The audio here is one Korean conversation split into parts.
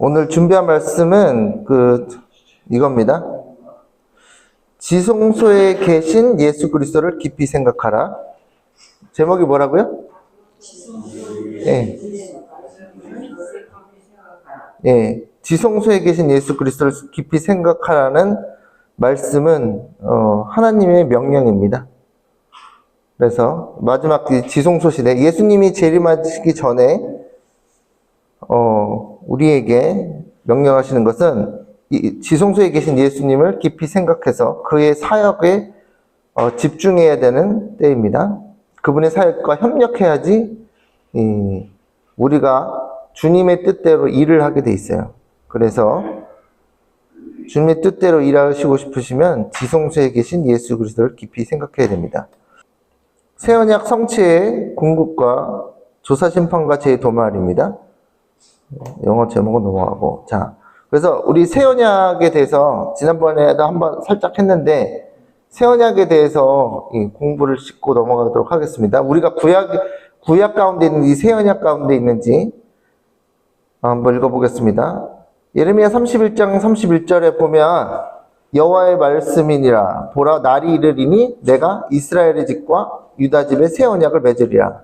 오늘 준비한 말씀은 이겁니다. 지성소에 계신 예수 그리스도를 깊이 생각하라. 제목이 뭐라고요? 예. 예. 지성소에 계신 예수 그리스도를 깊이 생각하라는 말씀은 하나님의 명령입니다. 그래서 마지막 지성소 시대 예수님이 재림하시기 전에 우리에게 명령하시는 것은 이 지성소에 계신 예수님을 깊이 생각해서 그의 사역에 집중해야 되는 때입니다. 그분의 사역과 협력해야지 우리가 주님의 뜻대로 일을 하게 돼 있어요. 그래서 주님의 뜻대로 일하시고 싶으시면 지성소에 계신 예수 그리스도를 깊이 생각해야 됩니다. 새 언약 성취의 궁극과 조사 심판과 재도말입니다. 영어 제목은 넘어가고. 자, 그래서 우리 새 언약에 대해서 지난번에도 한번 살짝 했는데 새 언약에 대해서 공부를 싣고 넘어가도록 하겠습니다. 우리가 구약 가운데 있는지 새 언약 가운데 있는지 한번 읽어보겠습니다. 예레미야 31장 31절에 보면 여호와의 말씀이니라 보라 날이 이르리니 내가 이스라엘의 집과 유다 집에 새 언약을 맺으리라.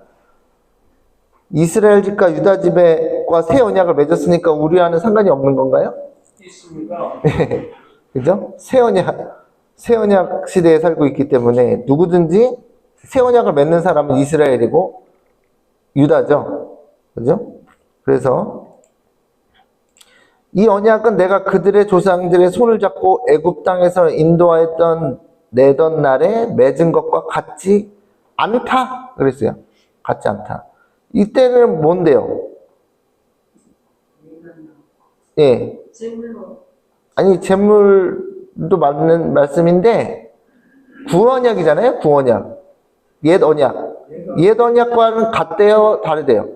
이스라엘 집과 유다 집과 새 언약을 맺었으니까 우리와는 상관이 없는 건가요? 있습니다. 네. 그죠? 새 언약 시대에 살고 있기 때문에 누구든지 새 언약을 맺는 사람은 이스라엘이고 유다죠. 그죠? 그래서 이 언약은 내가 그들의 조상들의 손을 잡고 애굽 땅에서 인도하였던 내던 날에 맺은 것과 같지 않다 그랬어요. 같지 않다. 이때는 뭔데요? 예. 아니 제물도 맞는 말씀인데 구언약이잖아요. 구언약. 옛 언약. 옛 언약과는 같대요, 다르대요?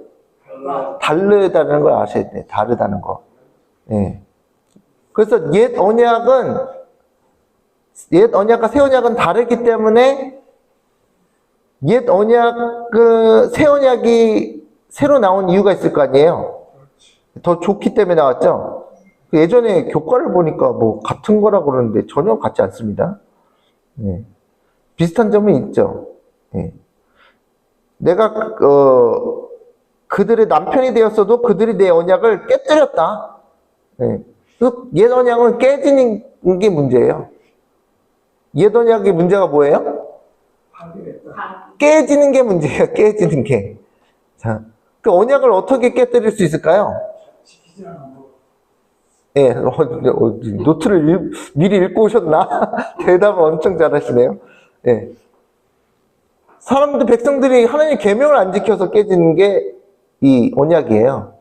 다르다는 걸 아셔야 돼요. 다르다는 거. 예. 그래서 옛 언약과 새 언약은 다르기 때문에 옛 언약, 새 언약이 새로 나온 이유가 있을 거 아니에요? 더 좋기 때문에 나왔죠? 예전에 교과를 보니까 뭐 같은 거라고 그러는데 전혀 같지 않습니다. 예. 비슷한 점은 있죠. 예. 내가, 그들의 남편이 되었어도 그들이 내 언약을 깨뜨렸다. 예. 옛 언약은 깨지는 게 문제예요. 옛 언약의 문제가 뭐예요? 깨지는 게 문제예요. 깨지는 게. 자, 그 언약을 어떻게 깨뜨릴 수 있을까요? 예, 노트를 미리 읽고 오셨나? 대답을 엄청 잘하시네요. 예. 백성들이 하나님 계명을 안 지켜서 깨지는 게 이 언약이에요.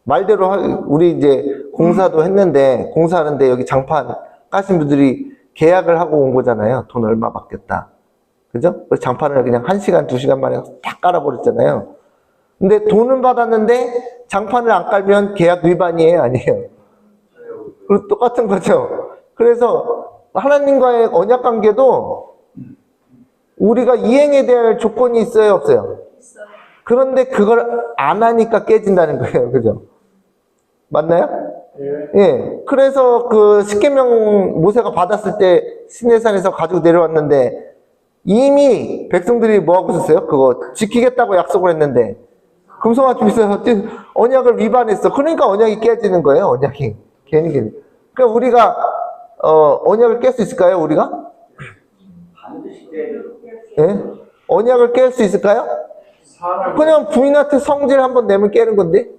말대로 우리 이제 공사도 했는데 공사하는데 여기 장판 까신 분들이 계약을 하고 온 거잖아요. 돈 얼마 받겠다. 그죠? 장판을 그냥 1시간, 2시간 만에 딱 깔아버렸잖아요. 근데 돈은 받았는데 장판을 안 깔면 계약 위반이에요? 아니에요? 똑같은 거죠. 그래서 하나님과의 언약 관계도 우리가 이행해야 될 조건이 있어요? 없어요? 그런데 그걸 안 하니까 깨진다는 거예요. 그죠? 맞나요? 예. 그래서 그 십계명 모세가 받았을 때 시내산에서 가지고 내려왔는데 이미 백성들이 뭐 하고 있었어요? 그거 지키겠다고 약속을 했는데 금송아지 있어서 언약을 위반했어. 그러니까 언약이 깨지는 거예요. 언약이 괜히. 그러니까 우리가 언약을 깰 수 있을까요? 우리가? 예? 언약을 깰 수 있을까요? 그냥 부인한테 성질 한번 내면 깨는 건데.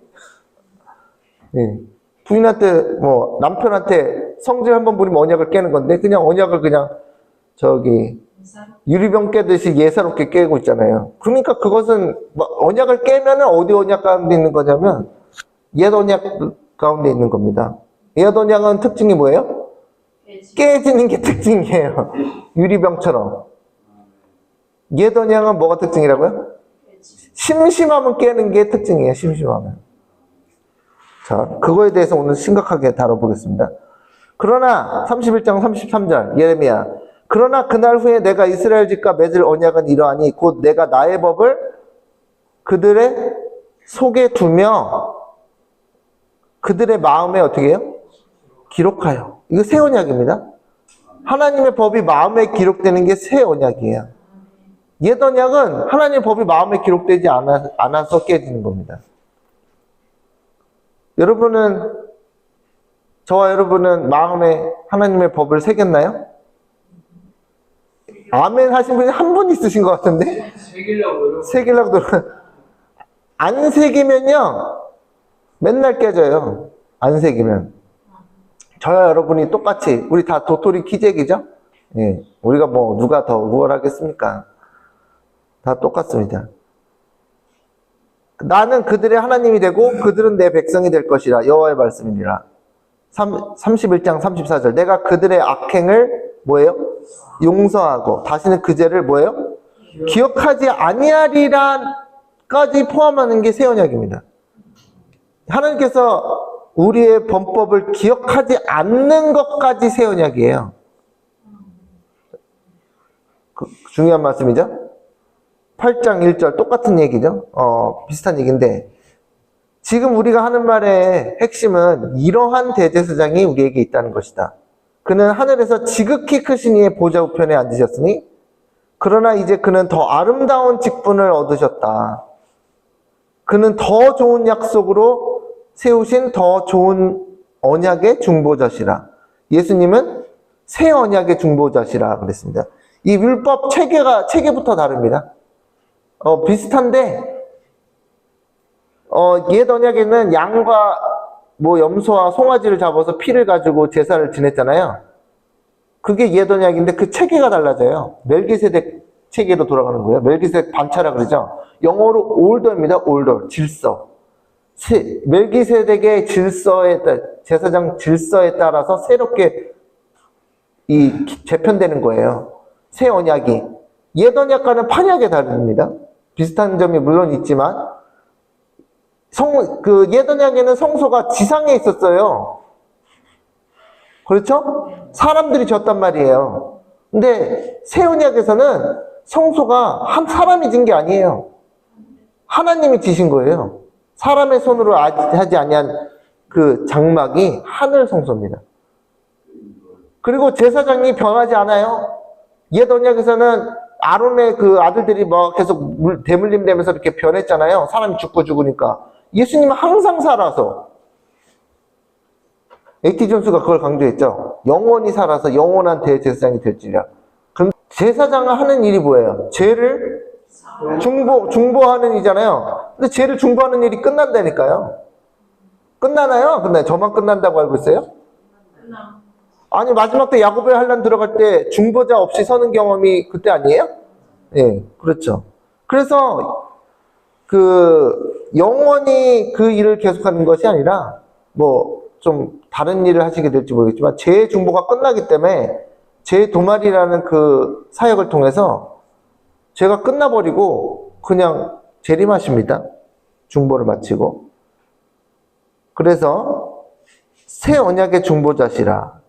예. 부인한테 뭐 남편한테 성질 한번 부리면 언약을 깨는 건데 그냥 언약을 그냥 유리병 깨듯이 예사롭게 깨고 있잖아요. 그러니까 그것은 언약을 깨면은 어디 언약 가운데 있는 거냐면 옛 언약 가운데 있는 겁니다. 옛 언약은 특징이 뭐예요? 깨지는 게 특징이에요. 유리병처럼. 옛 언약은 뭐가 특징이라고요? 심심하면 깨는 게 특징이에요. 심심하면. 자, 그거에 대해서 오늘 심각하게 다뤄보겠습니다. 그러나 31장 33절 예레미야 그러나 그날 후에 내가 이스라엘 집과 맺을 언약은 이러하니 곧 내가 나의 법을 그들의 속에 두며 그들의 마음에 어떻게 해요? 기록하여. 이거 새 언약입니다. 하나님의 법이 마음에 기록되는 게 새 언약이에요. 옛 언약은 하나님의 법이 마음에 기록되지 않아서 깨지는 겁니다. 저와 여러분은 마음에 하나님의 법을 새겼나요? 아멘 하신 분이 한 분 있으신 것 같은데? 새기려고 안 새기면요, 맨날 깨져요. 안 새기면. 저와 여러분이 똑같이, 우리 다 도토리 키재기죠? 예. 우리가 뭐, 누가 더 우월하겠습니까? 다 똑같습니다. 나는 그들의 하나님이 되고 그들은 내 백성이 될 것이라. 여호와의 말씀이니라. 31장 34절. 내가 그들의 악행을 뭐예요? 용서하고 다시는 그 죄를 뭐예요? 기억하지 아니하리라까지 포함하는 게 새 언약입니다. 하나님께서 우리의 범법을 기억하지 않는 것까지 새 언약이에요. 중요한 말씀이죠? 8장 1절 똑같은 얘기죠? 비슷한 얘기인데, 지금 우리가 하는 말의 핵심은 이러한 대제사장이 우리에게 있다는 것이다. 그는 하늘에서 지극히 크신 이의 보좌 우편에 앉으셨으니 그러나 이제 그는 더 아름다운 직분을 얻으셨다. 그는 더 좋은 약속으로 세우신 더 좋은 언약의 중보자시라. 예수님은 새 언약의 중보자시라 그랬습니다. 이 율법 체계부터 다릅니다. 비슷한데 옛 언약에는 양과 염소와 송아지를 잡아서 피를 가지고 제사를 지냈잖아요. 그게 옛 언약인데 그 체계가 달라져요. 멜기세덱 체계로 돌아가는 거예요. 멜기세덱 반차라 그러죠. 영어로 올더입니다. 올더, 질서. 멜기세덱의 제사장 질서에 따라서 새롭게 재편되는 거예요. 새 언약이. 옛 언약과는 판약이 다릅니다. 비슷한 점이 물론 있지만, 옛 언약에는 성소가 지상에 있었어요. 그렇죠? 사람들이 졌단 말이에요. 근데 새 언약에서는 성소가 한 사람이 진 게 아니에요. 하나님이 지신 거예요. 사람의 손으로 하지 아니한 그 장막이 하늘 성소입니다. 그리고 제사장이 변하지 않아요. 옛 언약에서는 아론의 그 아들들이 계속 대물림 되면서 이렇게 변했잖아요. 사람이 죽으니까. 예수님은 항상 살아서. A.T. 존스가 그걸 강조했죠. 영원히 살아서 영원한 대제사장이 될지라. 그럼 제사장은 하는 일이 뭐예요? 죄를 중보하는 일이잖아요. 근데 죄를 중보하는 일이 끝난다니까요. 끝나나요? 근데 저만 끝난다고 알고 있어요? 아니, 마지막 때 야고보의 환란 들어갈 때 중보자 없이 서는 경험이 그때 아니에요? 예, 그렇죠. 그래서 영원히 그 일을 계속하는 것이 아니라 좀 다른 일을 하시게 될지 모르겠지만 죄의 중보가 끝나기 때문에 죄의 도말이라는 그 사역을 통해서 죄가 끝나버리고 그냥 재림하십니다. 중보를 마치고. 그래서 새 언약의 중보자시라.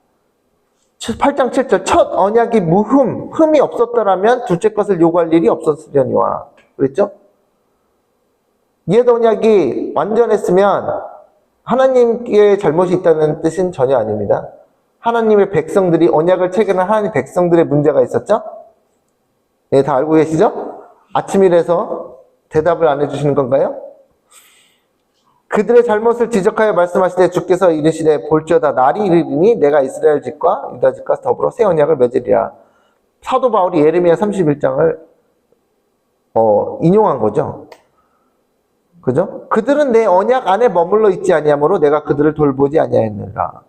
8장 7절 첫 언약이 흠이 없었더라면 둘째 것을 요구할 일이 없었으려니와. 그랬죠? 옛 언약이 완전했으면 하나님께 잘못이 있다는 뜻은 전혀 아닙니다. 하나님의 백성들이 언약을 체결한 하나님 백성들의 문제가 있었죠? 네, 다 알고 계시죠? 아침이라서 대답을 안 해주시는 건가요? 그들의 잘못을 지적하여 말씀하시되 주께서 이르시되 볼지어다 날이 이르리니 내가 이스라엘 집과 유다 집과 더불어 새 언약을 맺으리라. 사도 바울이 예레미야 31장을 인용한 거죠. 그죠? 그들은 내 언약 안에 머물러 있지 아니하므로 내가 그들을 돌보지 아니하였느니라.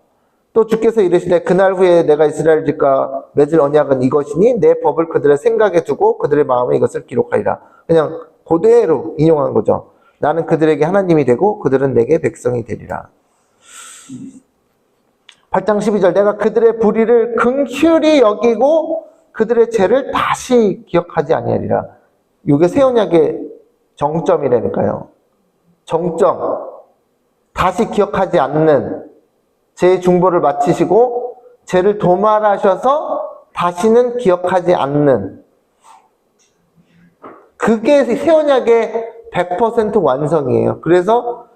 또 주께서 이르시되 그날 후에 내가 이스라엘 집과 맺을 언약은 이것이니 내 법을 그들의 생각에 두고 그들의 마음에 이것을 기록하리라. 그냥 그대로 인용한 거죠. 나는 그들에게 하나님이 되고 그들은 내게 백성이 되리라. 8장 12절 내가 그들의 불의를 긍휼히 여기고 그들의 죄를 다시 기억하지 아니하리라. 이게 새 언약의 정점이라니까요. 정점. 다시 기억하지 않는 죄의 중보를 마치시고 죄를 도말하셔서 다시는 기억하지 않는, 그게 새 언약의 100% 완성이에요. 그래서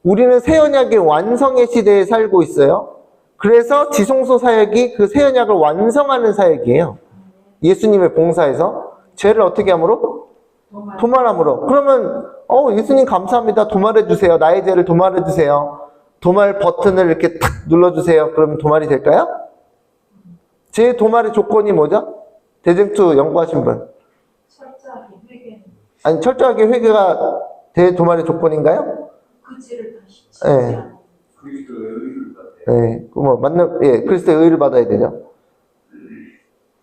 우리는 새 언약의 완성의 시대에 살고 있어요. 그래서 지성소 사역이 그 새 언약을 완성하는 사역이에요. 예수님의 봉사에서 죄를 어떻게 함으로? 도말함으로. 그러면 예수님 감사합니다. 도말해 주세요. 나의 죄를 도말해 주세요. 도말 버튼을 이렇게 탁 눌러주세요. 그러면 도말이 될까요? 제 도말의 조건이 뭐죠? 대쟁투 연구하신 분. 철저하게 회개. 아니, 철저하게 회개가 대도말의 조건인가요? 그 죄를 다시 짓지 네. 않고. 그리스도의 의를 받아야 네, 그리스도의 의를 받아야 되죠.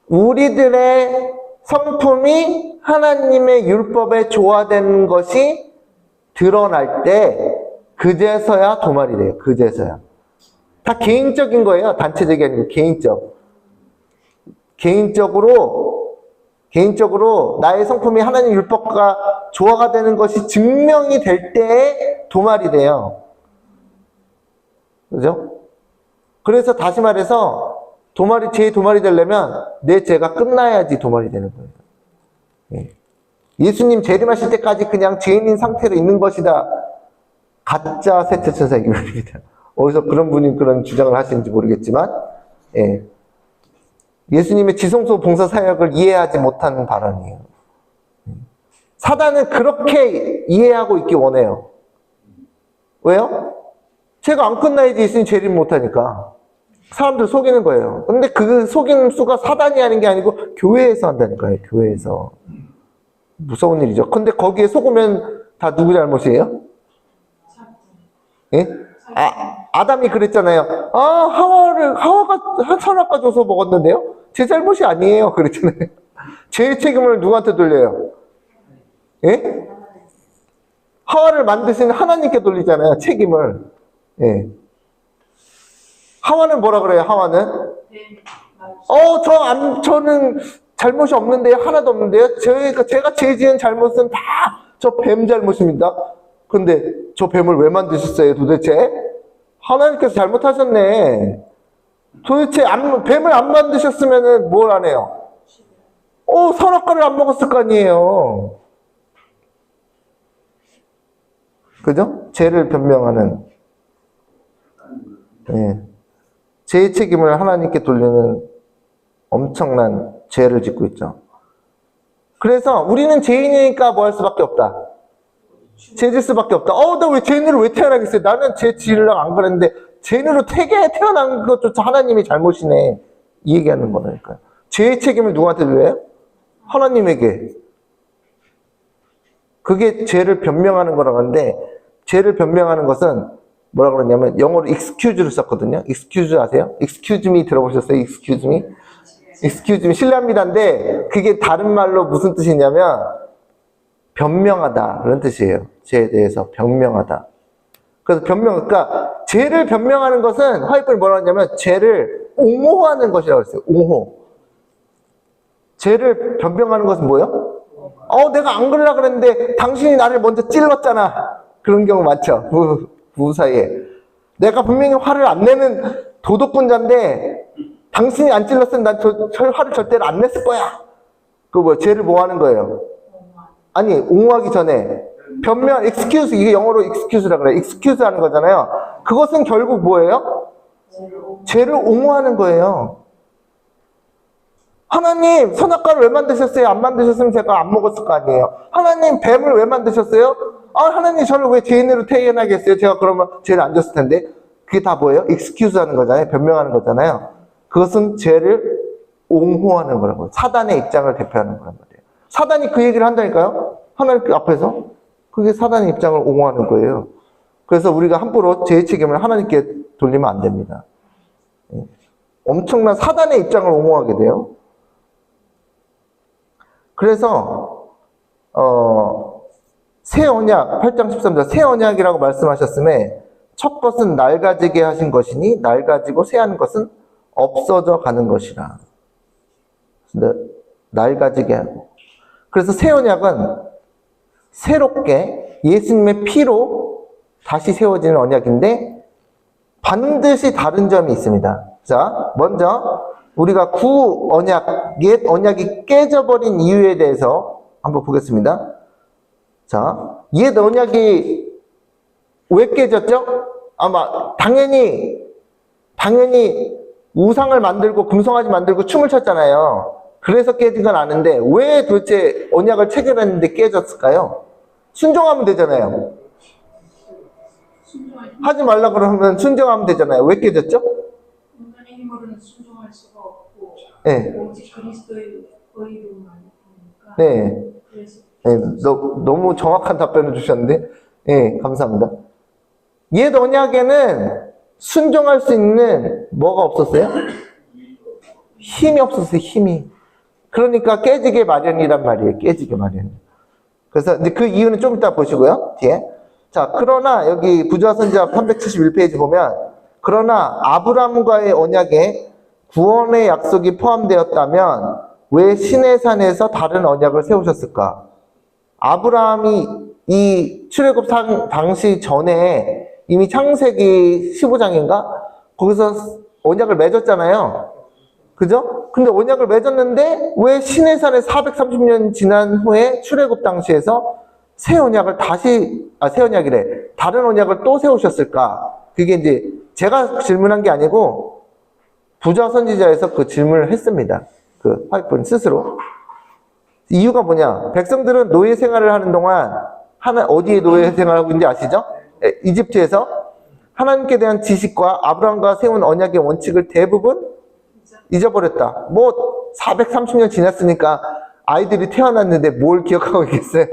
우리들의 성품이 하나님의 율법에 조화된 것이 드러날 때, 그제서야 도말이 돼요. 그제서야. 다 개인적인 거예요. 단체적이 아니고 개인적으로 나의 성품이 하나님 율법과 조화가 되는 것이 증명이 될 때에 도말이 돼요. 그죠? 그래서 다시 말해서 제 도말이 되려면 내 죄가 끝나야지 도말이 되는 거예요. 예. 예수님 재림하실 때까지 그냥 죄인인 상태로 있는 것이다. 가짜 세태천사 이겁니다. 어디서 그런 분이 그런 주장을 하시는지 모르겠지만, 예. 예수님의 지성소 봉사 사역을 이해하지 못하는 발언이에요. 사단은 그렇게 이해하고 있기 원해요. 왜요? 죄가 안 끝나야지 예수님 재림 못하니까. 사람들 속이는 거예요. 근데 그 속이는 수가 사단이 하는 게 아니고 교회에서 한다니까요. 교회에서. 무서운 일이죠. 근데 거기에 속으면 다 누구 잘못이에요? 예? 아담이 그랬잖아요. 하와가 선악과 줘서 먹었는데요? 제 잘못이 아니에요. 그랬잖아요. 제 책임을 누구한테 돌려요? 예? 하와를 만드신 하나님께 돌리잖아요. 책임을. 예. 하와는 뭐라 그래요? 하와는? 저는 잘못이 없는데요. 하나도 없는데요. 제가 죄 지은 잘못은 다 저 뱀 잘못입니다. 근데 저 뱀을 왜 만드셨어요, 도대체? 하나님께서 잘못하셨네. 도대체 뱀을 안 만드셨으면 뭘 안 해요? 선악과를 안 먹었을 거 아니에요. 그죠? 죄를 변명하는. 예. 죄의 책임을 하나님께 돌리는 엄청난 죄를 짓고 있죠. 그래서 우리는 죄인이니까 뭐 할 수밖에 없다. 죄질 수밖에 없다. 나 왜 죄인으로 왜 태어나겠어요? 나는 죄 지으려고 안 그랬는데 죄인으로 태어난 것조차 하나님이 잘못이네. 이 얘기하는 거니까요. 죄의 책임을 누구한테 돌려요? 하나님에게. 그게 죄를 변명하는 거라고 하는데, 죄를 변명하는 것은 뭐라 그러냐면 영어로 excuse를 썼거든요. excuse 아세요? excuse me 들어보셨어요? excuse me? excuse me 실례합니다인데 그게 다른 말로 무슨 뜻이냐면 변명하다 그런 뜻이에요. 죄에 대해서 변명하다. 그래서 그러니까 죄를 변명하는 것은 화이트는 뭐라고 하냐면 죄를 옹호하는 것이라고 했어요. 옹호. 죄를 변명하는 것은 뭐예요? 내가 안 그러려고 그랬는데 당신이 나를 먼저 찔렀잖아. 그런 경우 많죠. 부부 사이에. 내가 분명히 화를 안 내는 도덕군자인데 당신이 안 찔렀으면 난 화를 절대로 안 냈을 거야. 죄를 뭐 하는 거예요? 아니, 옹호하기 전에 변명, excuse, 이게 영어로 excuse라 그래요. excuse 하는 거잖아요. 그것은 결국 뭐예요? 죄를 옹호하는 거예요. 하나님, 선악과를 왜 만드셨어요? 안 만드셨으면 제가 안 먹었을 거 아니에요. 하나님, 뱀을 왜 만드셨어요? 하나님, 저를 왜 죄인으로 태어나게 했어요? 제가 그러면 죄를 안 졌을 텐데. 그게 다 뭐예요? excuse 하는 거잖아요. 변명하는 거잖아요. 그것은 죄를 옹호하는 거라고요. 사단의 입장을 대표하는 거란 말이에요. 사단이 그 얘기를 한다니까요? 하나님 앞에서. 그게 사단의 입장을 옹호하는 거예요. 그래서 우리가 함부로 죄의 책임을 하나님께 돌리면 안 됩니다. 엄청난 사단의 입장을 옹호하게 돼요. 그래서 새 언약 8장 13절 새 언약이라고 말씀하셨음에 첫 것은 낡아지게 하신 것이니 낡아지고 새하는 것은 없어져 가는 것이라. 낡아지게 하고. 그래서 새 언약은 새롭게 예수님의 피로 다시 세워지는 언약인데 반드시 다른 점이 있습니다. 자, 먼저 우리가 구 언약, 옛 언약이 깨져버린 이유에 대해서 한번 보겠습니다. 자, 옛 언약이 왜 깨졌죠? 아마 당연히 우상을 만들고 금송아지 만들고 춤을 췄잖아요. 그래서 깨진 건 아는데 왜 도대체 언약을 체결했는데 깨졌을까요? 순종하면 되잖아요. 순종할 하지 말라 그러면 순종하면 되잖아요. 왜 깨졌죠? 인간의 힘으로는 순종할 수가 없고 네. 오직 그리스도의 의로만 하니까 네. 그래서 네, 너무 정확한 답변을 주셨는데, 네, 감사합니다. 옛 언약에는 순종할 수 있는 뭐가 없었어요? 힘이 없었어요, 힘이. 그러니까 깨지게 마련이란 말이에요, 깨지게 마련. 그래서 이제 그 이유는 좀 이따 보시고요, 뒤에. 자, 그러나 여기 부조화 선지자 371페이지 보면, 그러나 아브라함과의 언약에 구원의 약속이 포함되었다면 왜 시내산에서 다른 언약을 세우셨을까? 아브라함이 이 출애굽 당시 전에 이미 창세기 15장인가? 거기서 언약을 맺었잖아요. 그죠? 근데 언약을 맺었는데 왜 시내산에 430년 지난 후에 출애굽 당시에서 새 언약을 새 언약이래. 다른 언약을 또 세우셨을까? 그게 이제 제가 질문한 게 아니고 부조화 선지자에서 그 질문을 했습니다. 그 화이트본 스스로. 이유가 뭐냐? 백성들은 노예 생활을 하는 동안 어디에 노예 생활을 하고 있는지 아시죠? 이집트에서 하나님께 대한 지식과 아브라함과 세운 언약의 원칙을 대부분 잊어버렸다. 뭐 430년 지났으니까 아이들이 태어났는데 뭘 기억하고 있겠어요?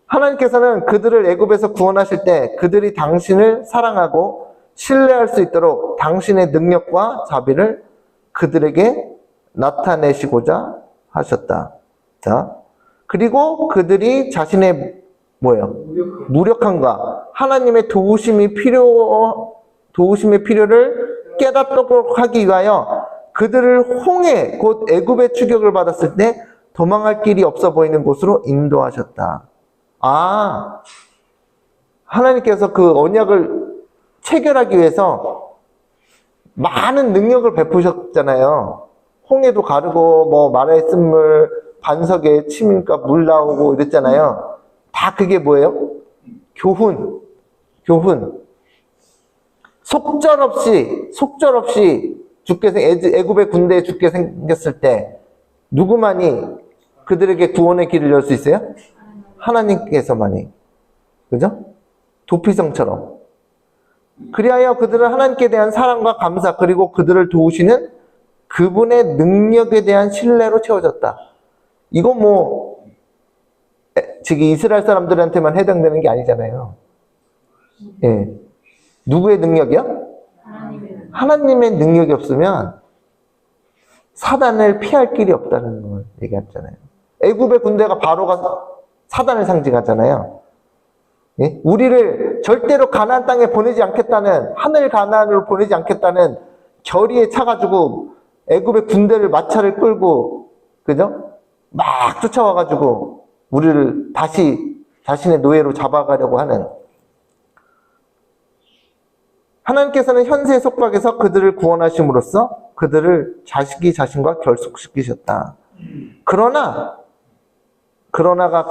하나님께서는 그들을 애굽에서 구원하실 때 그들이 당신을 사랑하고 신뢰할 수 있도록 당신의 능력과 자비를 그들에게 나타내시고자 하셨다. 자, 그리고 그들이 자신의 무력함과 하나님의 도우심의 필요를 깨닫도록 하기 위하여 그들을 홍해 곧 애굽의 추격을 받았을 때 도망할 길이 없어 보이는 곳으로 인도하셨다. 아, 하나님께서 그 언약을 체결하기 위해서 많은 능력을 베푸셨잖아요. 홍해도 가르고 뭐 마라의 쓴물 반석에 치니까 물 나오고 이랬잖아요. 다 그게 뭐예요? 교훈. 속절없이 애굽의 군대에 죽게 생겼을 때 누구만이 그들에게 구원의 길을 열 수 있어요? 하나님께서만이. 그죠? 도피성처럼. 그리하여 그들은 하나님께 대한 사랑과 감사 그리고 그들을 도우시는 그분의 능력에 대한 신뢰로 채워졌다. 이건 뭐 지금 이스라엘 사람들한테만 해당되는 게 아니잖아요. 예. 누구의 능력이요? 하나님의 능력이 없으면 사단을 피할 길이 없다는 걸 얘기했잖아요. 애굽의 군대가 바로가 사단을 상징하잖아요. 예? 우리를 절대로 가나안 땅에 보내지 않겠다는, 하늘 가나안으로 보내지 않겠다는 결의에 차가지고 애굽의 군대를 마차를 끌고, 그죠? 막 쫓아와가지고 우리를 다시 자신의 노예로 잡아가려고 하는. 하나님께서는 현세의 속박에서 그들을 구원하심으로써 그들을 자식이 자신과 결속시키셨다. 그러나가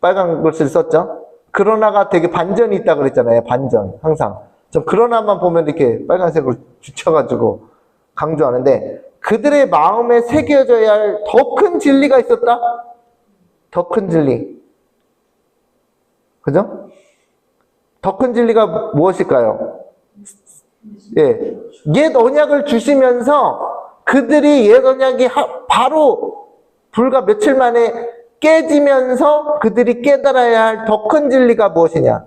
빨간 글씨를 썼죠? 그러나가 되게 반전이 있다 그랬잖아요. 반전. 항상. 좀 그러나만 보면 이렇게 빨간색으로 붙여가지고 강조하는데 그들의 마음에 새겨져야 할 더 큰 진리가 있었다? 더 큰 진리. 그죠? 더 큰 진리가 무엇일까요? 예. 옛 언약을 주시면서 그들이 옛 언약이 바로 불과 며칠 만에 깨지면서 그들이 깨달아야 할 더 큰 진리가 무엇이냐?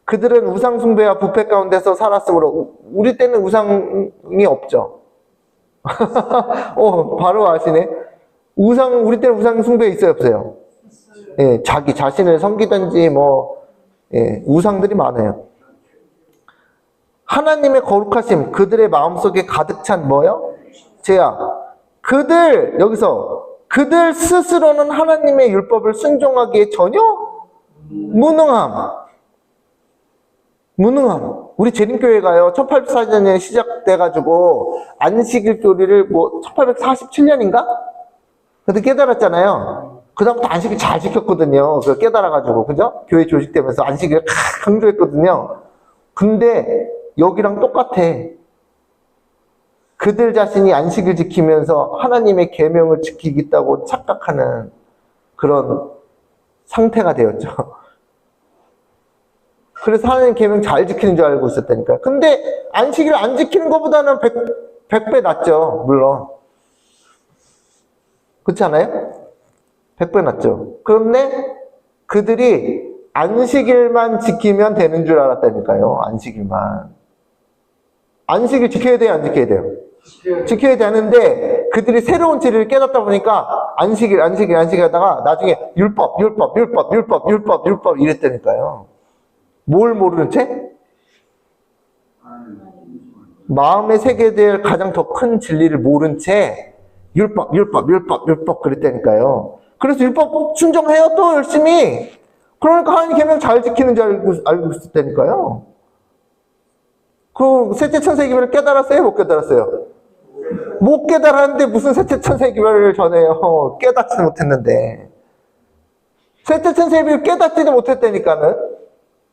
그들은 우상숭배와 부패 가운데서 살았으므로 우리 때는 우상이 없죠. 바로 아시네. 우리 때는 우상숭배 있어요, 없어요? 예, 자기 자신을 섬기든지 예, 우상들이 많아요. 하나님의 거룩하심, 그들의 마음속에 가득 찬 뭐요? 죄야. 여기서 그들 스스로는 하나님의 율법을 순종하기에 전혀 무능함. 우리 재림교회가요, 1844년에 시작돼가지고, 안식일 교리를 1847년인가? 그때 깨달았잖아요. 그다음부터 안식일 잘 지켰거든요. 그걸 깨달아가지고, 그죠? 교회 조직되면서 안식일을 강조했거든요. 근데 여기랑 똑같아. 그들 자신이 안식을 지키면서 하나님의 계명을 지키겠다고 착각하는 그런 상태가 되었죠. 그래서 하나님 계명 잘 지키는 줄 알고 있었다니까요. 근데 안식일 안 지키는 것보다는 100배 낫죠. 물론. 그렇지 않아요? 100배 낫죠. 그런데 그들이 안식일만 지키면 되는 줄 알았다니까요. 안식일만. 안식일 지켜야 돼요? 안 지켜야 돼요? 지켜야 되는데 그들이 새로운 진리를 깨닫다 보니까 안식일 하다가 나중에 율법 이랬다니까요. 뭘 모르는 채? 마음에 새겨야 될 가장 더 큰 진리를 모른 채 율법 그랬다니까요. 그래서 율법 순종해요 또 열심히. 그러니까 하나님 계명 잘 지키는 줄 알고 있었다니까요. 그 셋째 천세기별을 깨달았어요? 못 깨달았어요? 못 깨달았는데 무슨 셋째 천세기별을 전해요? 깨닫지도 못했는데. 셋째 천세기별을 깨닫지도 못했다니까는.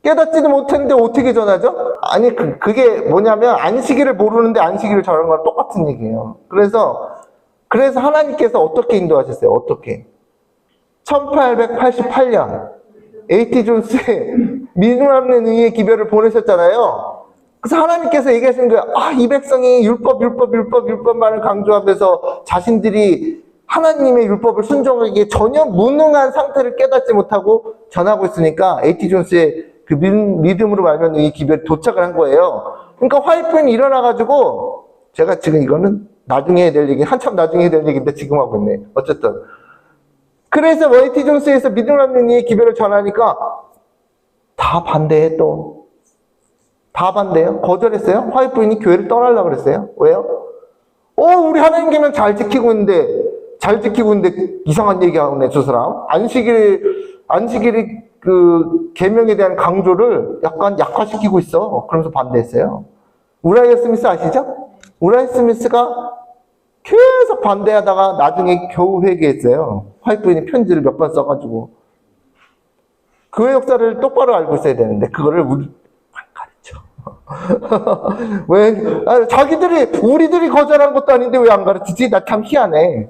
깨닫지도 못했는데 어떻게 전하죠? 아니 그게 뭐냐면 안식일을 모르는데 안식일을 전하는 거랑 똑같은 얘기예요. 그래서 하나님께서 어떻게 인도하셨어요? 어떻게? 1888년 A.T. 존스의 믿음 없는 의의 기별을 보내셨잖아요. 그래서 하나님께서 얘기하시는 거예요. 이 백성이 율법만을 강조하면서 자신들이 하나님의 율법을 순종하기에 전혀 무능한 상태를 깨닫지 못하고 전하고 있으니까 A.T. 존스의 그 믿음으로 말하면 이 기별에 도착을 한 거예요. 그러니까 화이트는 일어나가지고 제가 지금 이거는 나중에 해야 될 얘기, 한참 나중에 해야 될 얘기인데 지금 하고 있네. 어쨌든. 그래서 A.T. 존스에서 믿음 없는 이 기별을 전하니까 다 반대해 또. 다 반대요. 거절했어요. 화이트 부인이 교회를 떠나려고 그랬어요. 왜요? 우리 하나님 계명 잘 지키고 있는데 이상한 얘기하네, 저 사람. 안식일이 그 계명에 대한 강조를 약간 약화시키고 있어. 그러면서 반대했어요. 우라이어 스미스 아시죠? 우라이어 스미스가 계속 반대하다가 나중에 겨우 회개했어요. 화이트 부인이 편지를 몇 번 써가지고. 교회 역사를 똑바로 알고 있어야 되는데 그거를 왜? 우리들이 거절한 것도 아닌데 왜 안 가르치지? 나 참 희한해.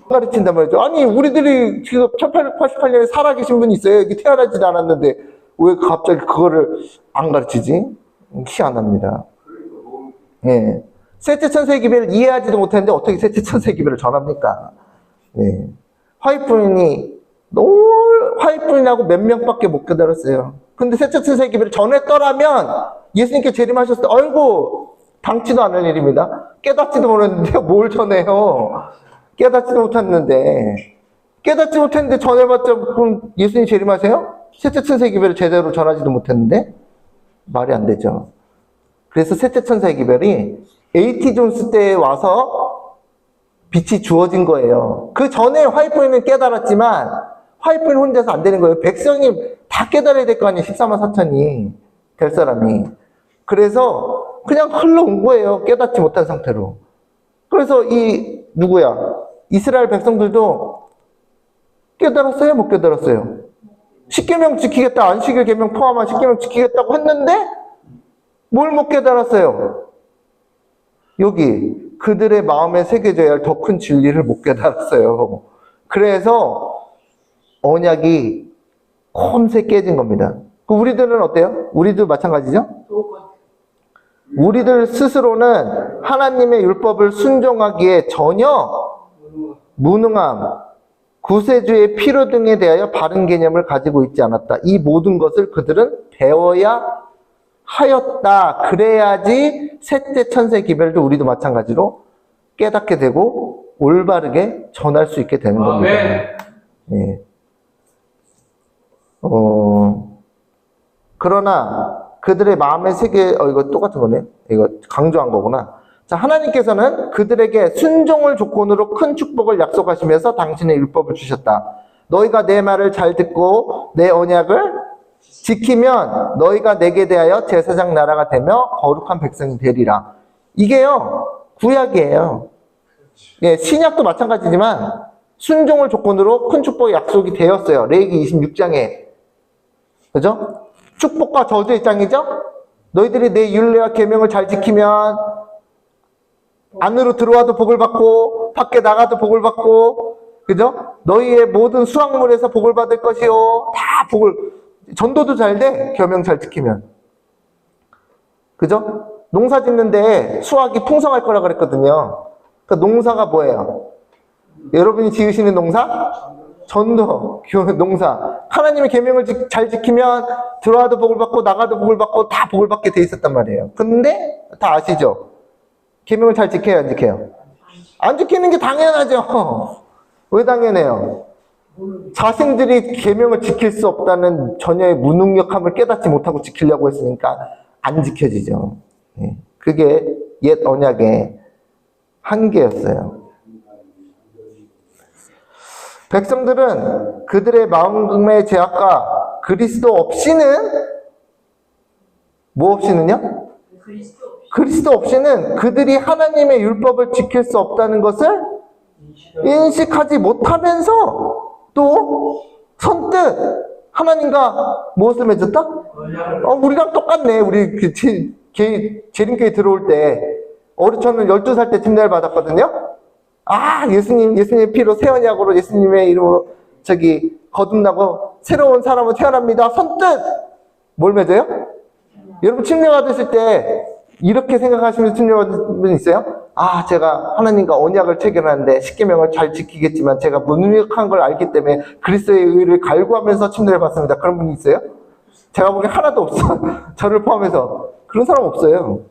안 가르친단 말이죠. 아니, 우리들이 지금 1888년에 살아계신 분이 있어요. 여기 태어나지도 않았는데 왜 갑자기 그거를 안 가르치지? 희한합니다. 예. 셋째 천세기별을 이해하지도 못했는데 어떻게 셋째 천세기별을 전합니까? 네. 화이트인하고 몇 명밖에 못 깨달았어요. 근데 셋째 천세기별을 전했더라면 예수님께 재림하셨을 때 아이고 당치도 않을 일입니다. 깨닫지도 못했는데 뭘 전해요? 깨닫지도 못했는데 전해봤자 그럼 예수님 재림하세요? 셋째 천세기별을 제대로 전하지도 못했는데 말이 안 되죠. 그래서 셋째 천세기별이 A.T. 존스 때에 와서 빛이 주어진 거예요. 그 전에 화이트는 깨달았지만 화이트는 혼자서 안 되는 거예요. 백성이 다 깨달아야 될 거 아니에요. 14만 4천이 될 사람이. 그래서 그냥 흘러온 거예요. 깨닫지 못한 상태로. 그래서 이스라엘 백성들도 깨달았어요? 못 깨달았어요? 10계명 지키겠다. 안식일 계명 포함한 10계명 지키겠다고 했는데 뭘 못 깨달았어요? 여기 그들의 마음에 새겨져야 할 더 큰 진리를 못 깨달았어요. 그래서 언약이 콤새 깨진 겁니다. 우리들은 어때요? 우리도 마찬가지죠? 우리들 스스로는 하나님의 율법을 순종하기에 전혀 무능함, 구세주의 필요 등에 대하여 바른 개념을 가지고 있지 않았다. 이 모든 것을 그들은 배워야 하였다. 그래야지 셋째 천세 기별도 우리도 마찬가지로 깨닫게 되고 올바르게 전할 수 있게 되는 겁니다. 예. 그러나 그들의 마음에 이거 똑같은 거네. 이거 강조한 거구나. 자, 하나님께서는 그들에게 순종을 조건으로 큰 축복을 약속하시면서 당신의 율법을 주셨다. 너희가 내 말을 잘 듣고 내 언약을 지키면 너희가 내게 대하여 제사장 나라가 되며 거룩한 백성이 되리라. 이게요, 구약이에요. 예, 신약도 마찬가지지만 순종을 조건으로 큰 축복의 약속이 되었어요. 레위기 26장에. 그죠? 축복과 저주의 장이죠? 너희들이 내 율례와 계명을 잘 지키면 안으로 들어와도 복을 받고 밖에 나가도 복을 받고, 그죠? 너희의 모든 수확물에서 복을 받을 것이요. 다 복을, 전도도 잘 돼. 계명 잘 지키면. 그죠? 농사 짓는데 수확이 풍성할 거라 그랬거든요. 그 농사가 뭐예요? 여러분이 지으시는 농사? 전도, 농사. 하나님의 계명을 잘 지키면 들어와도 복을 받고 나가도 복을 받고 다 복을 받게 돼 있었단 말이에요. 근데 다 아시죠? 계명을 잘 지켜요, 안 지켜요? 안 지키는 게 당연하죠. 왜 당연해요? 자신들이 계명을 지킬 수 없다는 전혀의 무능력함을 깨닫지 못하고 지키려고 했으니까 안 지켜지죠. 그게 옛 언약의 한계였어요. 백성들은 그들의 마음의 죄악과 그리스도 없이는, 뭐 없이는요? 그리스도 없이는 그들이 하나님의 율법을 지킬 수 없다는 것을 인식하지 못하면서 또 선뜻 하나님과 무엇을 맺었다? 우리랑 똑같네. 우리 재림교회 들어올 때 저는 12살 때 침례를 받았거든요. 예수님의 피로 새 언약으로 예수님의 이름으로 거듭나고 새로운 사람으로 태어납니다. 선뜻 뭘 맺어요? 여러분 침례 받으실 때 이렇게 생각하시면서 침례 받은 분 있어요? 제가 하나님과 언약을 체결하는데 십계명을 잘 지키겠지만 제가 무능력한 걸 알기 때문에 그리스도의 의를 갈구하면서 침례를 받습니다. 그런 분이 있어요? 제가 보기엔 하나도 없어. 저를 포함해서. 그런 사람 없어요.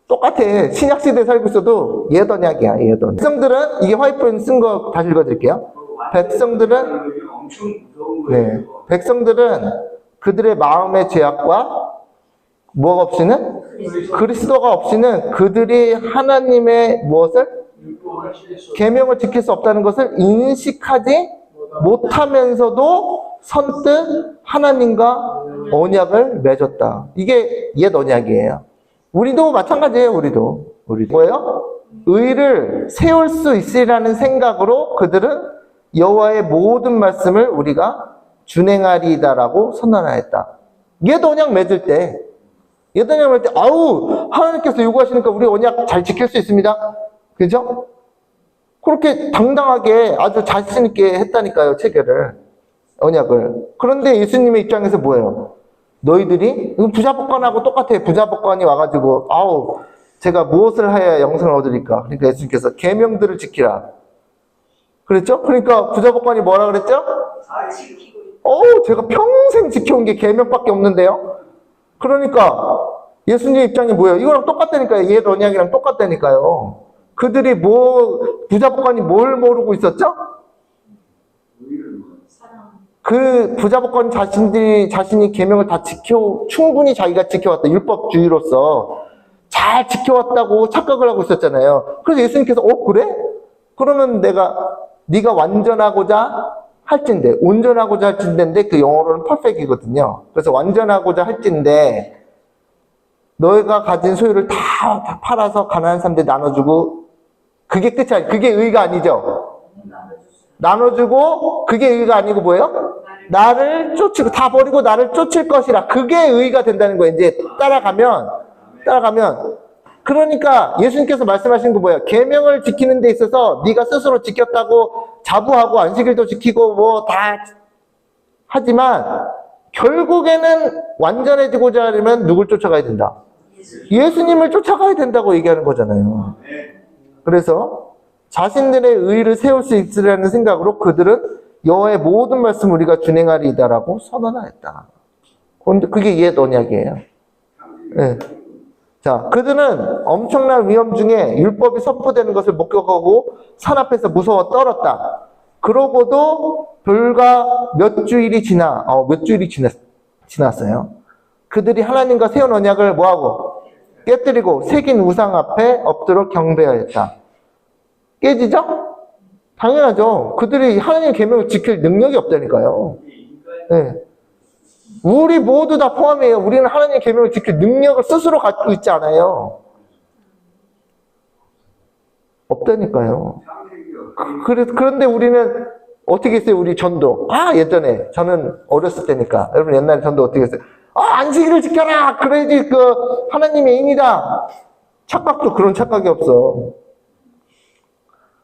똑같아. 신약시대에 살고 있어도 옛 언약이야, 옛 언약. 백성들은, 이게 화이트펜 쓴 거 다시 읽어드릴게요. 백성들은, 엄청 무서운 거예요. 백성들은 그들의 마음의 죄악과 뭐가 없이는? 그리스도가 없이는 그들이 하나님의 무엇을? 계명을 지킬 수 없다는 것을 인식하지 못하면서도 선뜻 하나님과 언약을 맺었다. 이게 옛 언약이에요. 우리도 마찬가지예요. 우리도 뭐예요? 의를 세울 수 있으리라는 생각으로 그들은 여호와의 모든 말씀을 우리가 준행하리이다라고 선언하였다. 옛 언약 맺을 때, 하나님께서 요구하시니까 우리 언약 잘 지킬 수 있습니다. 그죠? 그렇게 당당하게 아주 자신 있게 했다니까요, 체결을, 언약을. 그런데 예수님의 입장에서 뭐예요? 너희들이 부자복관하고 똑같아요. 부자복관이 와가지고 제가 무엇을 하여야 영생을 얻으리까? 그러니까 예수님께서 계명들을 지키라 그랬죠? 그러니까 부자복관이 뭐라 그랬죠? 제가 평생 지켜온 게 계명밖에 없는데요. 그러니까 예수님 입장이 뭐예요? 이거랑 똑같다니까요. 옛 언약이랑 똑같다니까요. 그들이 부자복관이 뭘 모르고 있었죠? 그 부자복관 자신이 계명을 다 충분히 자기가 지켜왔다. 율법주의로서 잘 지켜왔다고 착각을 하고 있었잖아요. 그래서 예수님께서 그래? 그러면 네가 완전하고자 할진대, 온전하고자 할진대인데 그 영어로는 perfect이거든요. 그래서 완전하고자 할진대 너희가 가진 소유를 다 팔아서 가난한 사람들 나눠주고, 그게 끝이 아니에요. 그게 의가 아니죠. 나눠주고 그게 의가 아니고 뭐예요? 나를 쫓고 다 버리고 나를 쫓을 것이라. 그게 의가 된다는 거예요. 이제 따라가면 그러니까 예수님께서 말씀하신 거 뭐예요? 계명을 지키는 데 있어서 네가 스스로 지켰다고 자부하고 안식일도 지키고 뭐 다 하지만 결국에는 완전해지고자 하려면 누굴 쫓아가야 된다? 예수님을 쫓아가야 된다고 얘기하는 거잖아요. 그래서 자신들의 의를 세울 수 있으려는 생각으로 그들은 여호와의 모든 말씀 우리가 준행하리이다라고 선언하였다. 그게 옛 언약이에요. 네. 자, 그들은 엄청난 위험 중에 율법이 선포되는 것을 목격하고 산 앞에서 무서워 떨었다. 그러고도 불과 몇 주일이 지났어요. 그들이 하나님과 세운 언약을 뭐하고? 깨뜨리고 새긴 우상 앞에 엎드려 경배하였다. 깨지죠? 당연하죠. 그들이 하나님의 계명을 지킬 능력이 없다니까요. 네. 우리 모두 다 포함해요. 우리는 하나님의 계명을 지킬 능력을 스스로 갖고 있지 않아요. 없다니까요. 그런데 우리는 어떻게 했어요? 우리 전도. 예전에. 저는 어렸을 때니까. 여러분 옛날에 전도 어떻게 했어요? 안식일을 지켜라! 그래야지 하나님의 인이다. 착각도 그런 착각이 없어.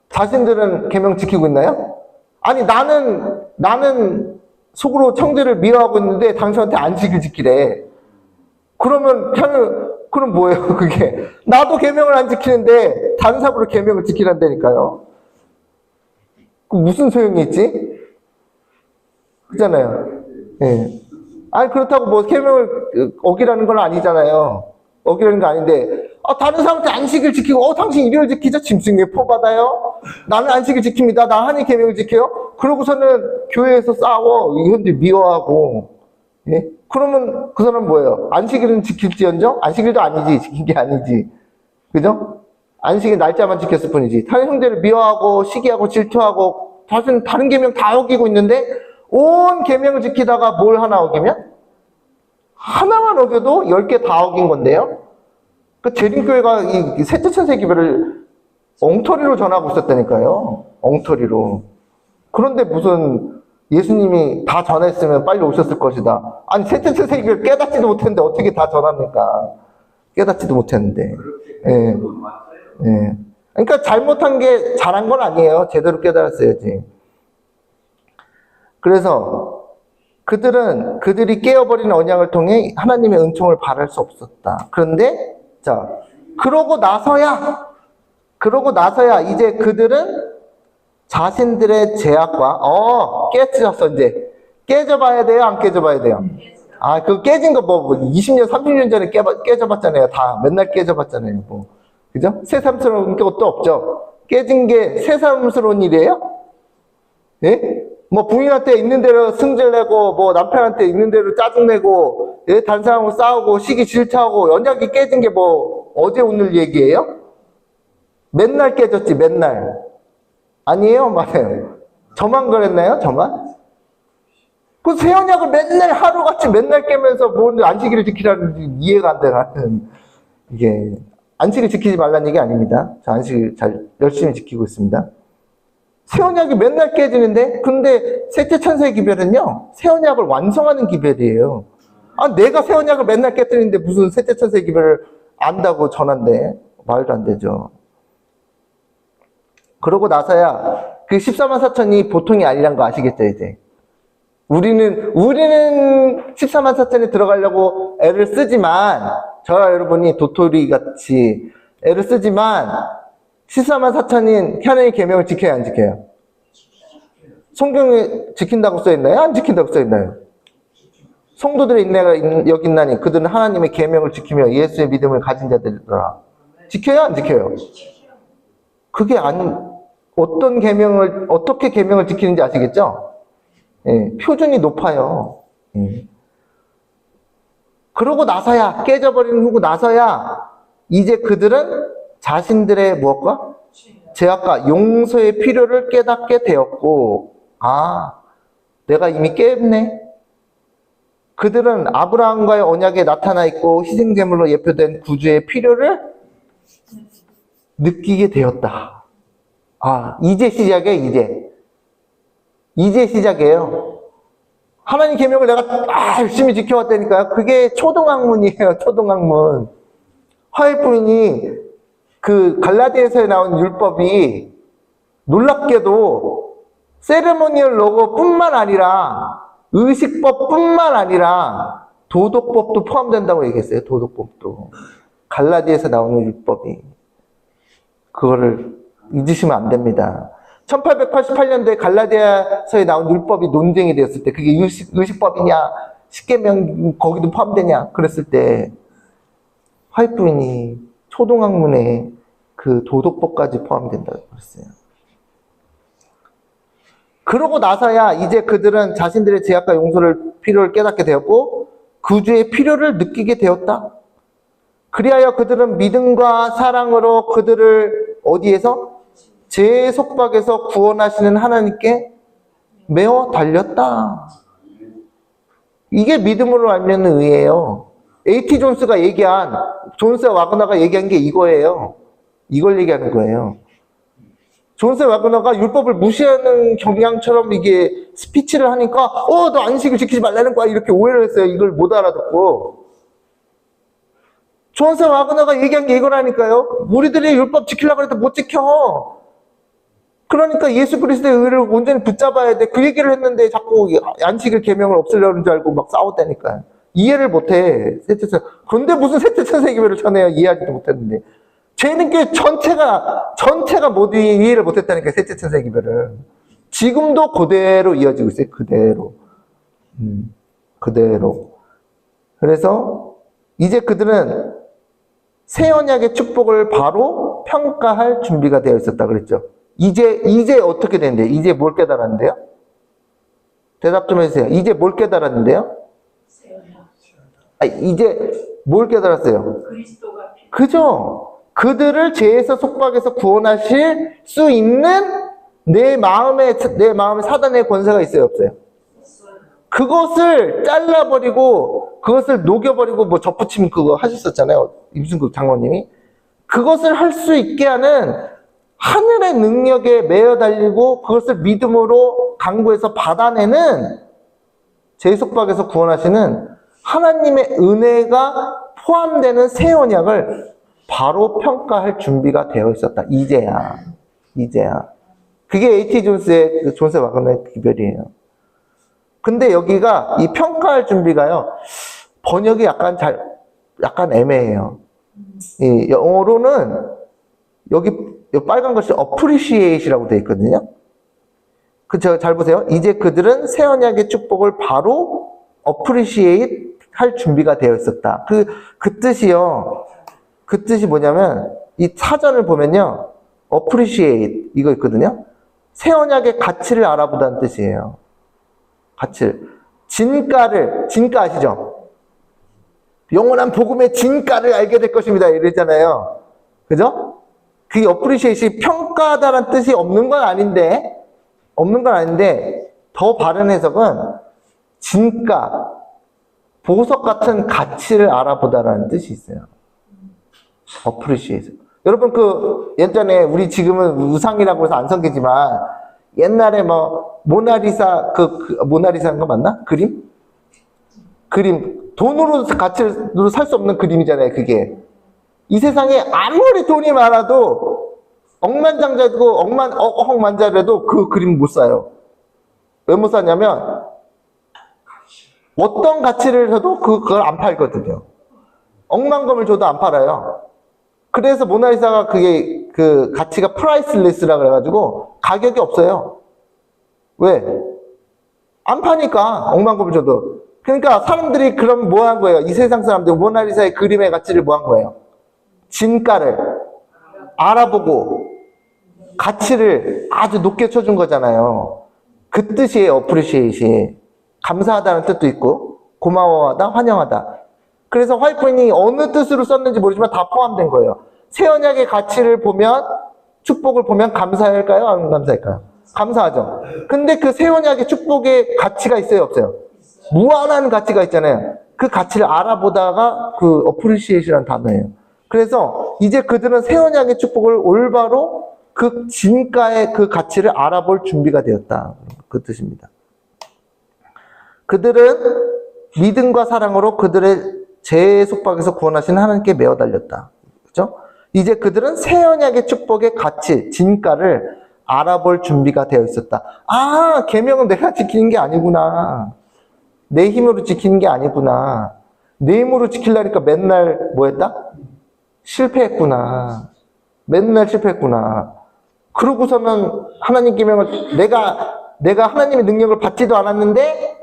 자신들은 계명 지키고 있나요? 아니, 나는 속으로 청지를 미워하고 있는데 당신한테 안식일 지키래. 그럼 뭐예요, 그게? 나도 계명을 안 지키는데 다른 사람으로 계명을 지키란다니까요. 무슨 소용이 있지? 그렇잖아요. 예. 아니, 그렇다고 뭐 계명을 어기라는 건 아니잖아요. 어기라는 거 아닌데, 다른 사람한테 안식일 지키고, 당신 일요일 지키자? 짐승에 포받아요? 나는 안식일 지킵니다. 나 하나님 계명을 지켜요? 그러고서는 교회에서 싸워. 현재 미워하고. 예? 그러면 그 사람은 뭐예요? 안식일은 지킬지언정? 안식일도 아니지. 지킨 게 아니지. 그죠? 안식일 날짜만 지켰을 뿐이지. 다른 형제를 미워하고, 시기하고, 질투하고, 다른 계명 다 어기고 있는데, 온 계명을 지키다가 뭘 하나 어기면? 하나만 어겨도 10개 다 어긴 건데요? 재림교회가 이 셋째 천세 기별을 엉터리로 전하고 있었다니까요. 엉터리로. 그런데 무슨 예수님이 다 전했으면 빨리 오셨을 것이다. 아니, 셋째 천세 기별 깨닫지도 못했는데 어떻게 다 전합니까? 깨닫지도 못했는데. 예. 예. 그러니까 잘못한 게 잘한 건 아니에요. 제대로 깨달았어야지. 그래서 그들이 깨어버린 언약을 통해 하나님의 은총을 바랄 수 없었다. 그런데 그러고 나서야 이제 그들은 자신들의 죄악과 깨졌어. 이제 깨져봐야 돼요, 안 깨져봐야 돼요? 그 깨진 거 20년 30년 전에 깨져봤잖아요. 다 맨날 깨져봤잖아요. 그죠? 새삼스러운 것도 없죠. 깨진 게 새삼스러운 일이에요? 예? 부인한테 있는 대로 승질내고, 남편한테 있는 대로 짜증내고, 예? 다른 사람하고 싸우고, 시기 질투하고, 언약이 깨진 게 어제 오늘 얘기예요? 맨날 깨졌지, 맨날. 아니에요? 맞아요. 저만 그랬나요? 저만? 그 새 언약을 맨날 하루같이 맨날 깨면서 안식일을 지키라는 이해가 안 돼, 나는. 이게, 안식일 지키지 말라는 얘기 아닙니다. 저 안식일 열심히 지키고 있습니다. 새 언약이 맨날 깨지는데, 근데 셋째 천사의 기별은요, 새 언약을 완성하는 기별이에요. 내가 새 언약을 맨날 깨뜨리는데 무슨 셋째 천사의 기별을 안다고 전한대? 말도 안 되죠. 그러고 나서야 그 14만 4천이 보통이 아니란 거 아시겠죠, 이제? 우리는 14만 4천에 들어가려고 애를 쓰지만, 저와 여러분이 도토리 같이 애를 쓰지만, 14만 4천인 하나님의 계명을 지켜야 안 지켜요? 성경에 지킨다고 써있나요? 안 지킨다고 써있나요? 성도들의 인내가 여기 있나니 그들은 하나님의 계명을 지키며 예수의 믿음을 가진 자들이더라. 지켜요? 안 지켜요? 그게 어떻게 계명을 지키는지 아시겠죠? 예, 표준이 높아요. 예. 그러고 나서야, 깨져버린 후고 나서야 이제 그들은 자신들의 무엇과? 죄악과 용서의 필요를 깨닫게 되었고, 내가 이미 깼네. 그들은 아브라함과의 언약에 나타나 있고 희생제물로 예표된 구주의 필요를 느끼게 되었다. 이제 시작이에요, 이제 시작이에요. 하나님 계명을 내가 열심히 지켜왔다니까요. 그게 초등학문이에요, 초등학문. 화해부인이 갈라디아서에 나온 율법이 놀랍게도 세레모니얼 로고뿐만 아니라 의식법뿐만 아니라 도덕법도 포함된다고 얘기했어요. 도덕법도. 갈라디아에서 나오는 율법이. 그거를 잊으시면 안 됩니다. 1888년도에 갈라디아서에 나온 율법이 논쟁이 되었을 때 그게 의식법이냐, 십계명 거기도 포함되냐 그랬을 때 화이트부인이 초등학문에 그 도덕법까지 포함된다고 그랬어요. 그러고 나서야 이제 그들은 자신들의 죄악과 용서를 필요를 깨닫게 되었고 구주의 필요를 느끼게 되었다. 그리하여 그들은 믿음과 사랑으로 그들을 어디에서? 죄의 속박에서 구원하시는 하나님께 매어 달렸다. 이게 믿음으로 알면 의예요. A.T. 존스가 존스와 와그너가 얘기한 게 이거예요. 이걸 얘기하는 거예요. 존스 와그너가 율법을 무시하는 경향처럼 이게 스피치를 하니까 너 안식을 지키지 말라는 거야 이렇게 오해를 했어요. 이걸 못 알아듣고. 존스 와그너가 얘기한 게 이거라니까요. 우리들이 율법 지키려고 해도 못 지켜. 그러니까 예수 그리스도의 의를 온전히 붙잡아야 돼. 그 얘기를 했는데 자꾸 안식일 계명을 없애려는 줄 알고 막 싸웠다니까요. 이해를 못해. 그런데 무슨 셋째 천세기별을 전해요. 이해하지도 못했는데. 쟤는 그 전체가 모두 이해를 못했다니까, 셋째 천세기별을. 지금도 그대로 이어지고 있어요, 그대로. 그대로. 그래서, 이제 그들은 새 언약의 축복을 바로 평가할 준비가 되어 있었다 그랬죠. 이제 어떻게 되는데요? 이제 뭘 깨달았는데요? 대답 좀 해주세요. 이제 뭘 깨달았는데요? 이제 뭘 깨달았어요? 그리스도가 필요. 그죠? 그들을 죄에서 속박에서 구원하실 수 있는 내 마음에 사단의 권세가 있어요, 없어요? 그것을 잘라버리고, 그것을 녹여버리고, 뭐 접붙임 그거 하셨었잖아요. 임순국 장로님이. 그것을 할 수 있게 하는 하늘의 능력에 매여 달리고, 그것을 믿음으로 강구해서 받아내는 죄 속박에서 구원하시는 하나님의 은혜가 포함되는 새 언약을 바로 평가할 준비가 되어 있었다. 이제야. 그게 A.T. 존스의 그 존스 와그너의 기별이에요. 근데 여기가 이 평가할 준비가요, 번역이 약간 애매해요. 이 영어로는 여기 빨간 것이 appreciate이라고 되어 있거든요. 그쵸? 잘 보세요. 이제 그들은 새 언약의 축복을 바로 appreciate 할 준비가 되어 있었다. 그 뜻이요. 그 뜻이 뭐냐면, 이 사전을 보면요, appreciate, 이거 있거든요. 새 언약의 가치를 알아보다는 뜻이에요. 진가 아시죠? 영원한 복음의 진가를 알게 될 것입니다. 이랬잖아요. 그죠? 그게 appreciate이 평가하다라는 뜻이 없는 건 아닌데, 더 바른 해석은 진가, 보석 같은 가치를 알아보다라는 뜻이 있어요. appreciate. 여러분 예전에 우리 지금은 우상이라고 해서 안 섬기지만 옛날에 모나리사인 거 맞나? 그림? 돈으로 가치로 살 수 없는 그림이잖아요, 그게. 이 세상에 아무리 돈이 많아도 억만장자고 억만자라도 그 그림 못 사요. 왜 못 사냐면 어떤 가치를 줘도 그걸 안 팔거든요. 억만금을 줘도 안 팔아요. 그래서 모나리사가 그게 가치가 프라이슬리스라 그래가지고 가격이 없어요. 왜? 안 파니까 억만금을 줘도. 그러니까 사람들이 그럼 뭐 한 거예요? 이 세상 사람들 모나리사의 그림의 가치를 뭐 한 거예요? 진가를 알아보고 가치를 아주 높게 쳐준 거잖아요. 그 뜻이에요. appreciate이. 감사하다는 뜻도 있고 고마워하다, 환영하다. 그래서 화이트인이 어느 뜻으로 썼는지 모르지만 다 포함된 거예요. 새 언약의 가치를 보면, 축복을 보면 감사할까요? 안 감사할까요? 감사하죠. 근데 그 새 언약의 축복의 가치가 있어요, 없어요? 무한한 가치가 있잖아요. 그 가치를 알아보다가 그 appreciate이라는 단어예요. 그래서 이제 그들은 새 언약의 축복을 올바로 그 진가의 그 가치를 알아볼 준비가 되었다. 그 뜻입니다. 그들은 믿음과 사랑으로 그들의 죄의 속박에서 구원하신 하나님께 매어 달렸다. 그렇죠? 이제 그들은 새 언약의 축복의 가치, 진가를 알아볼 준비가 되어 있었다. 계명은 내가 지키는 게 아니구나. 내 힘으로 지키는 게 아니구나. 내 힘으로 지키려니까 맨날 뭐 했다? 실패했구나. 맨날 실패했구나. 그러고서는 하나님 계명을 내가 하나님의 능력을 받지도 않았는데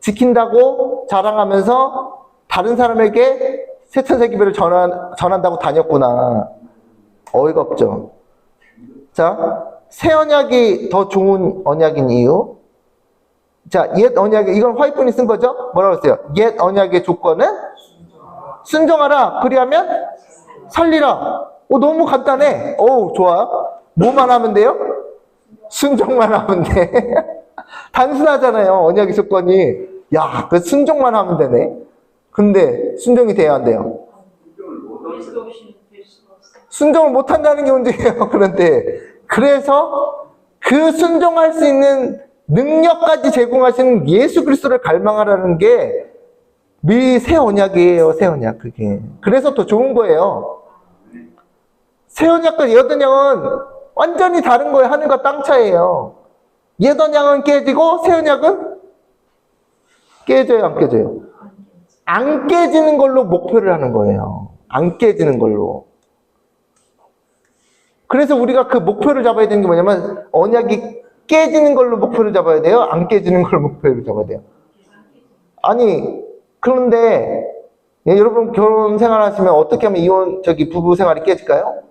지킨다고 자랑하면서 다른 사람에게 새천세기별을 전한다고 다녔구나. 어이가 없죠. 자, 새 언약이 더 좋은 언약인 이유. 자, 옛 언약이, 이건 화이트분이 쓴 거죠? 뭐라고 했어요? 옛 언약의 조건은 순종하라. 그리하면 살리라. 너무 간단해. 좋아. 뭐만 하면 돼요? 순종만 하면 돼. 단순하잖아요, 언약의 조건이. 그 순종만 하면 되네. 근데 순종이 돼야 한대요. 그리스도 없이는 될 수가 없어요. 순종을 못한다는 게 문제예요. 그런데 그래서 그 순종할 수 있는 능력까지 제공하시는 예수 그리스도를 갈망하라는 게 새 언약이에요. 새 언약 그게. 그래서 더 좋은 거예요. 새 언약과 옛 언약은 완전히 다른 거예요. 하늘과 땅 차이예요. 옛 언약은 깨지고 새 언약은 깨져요, 안 깨져요? 안 깨지는 걸로 목표를 하는 거예요. 안 깨지는 걸로. 그래서 우리가 그 목표를 잡아야 되는 게 뭐냐면 언약이 깨지는 걸로 목표를 잡아야 돼요? 안 깨지는 걸로 목표를 잡아야 돼요? 아니 그런데 여러분 결혼 생활 하시면 어떻게 하면 부부 생활이 깨질까요?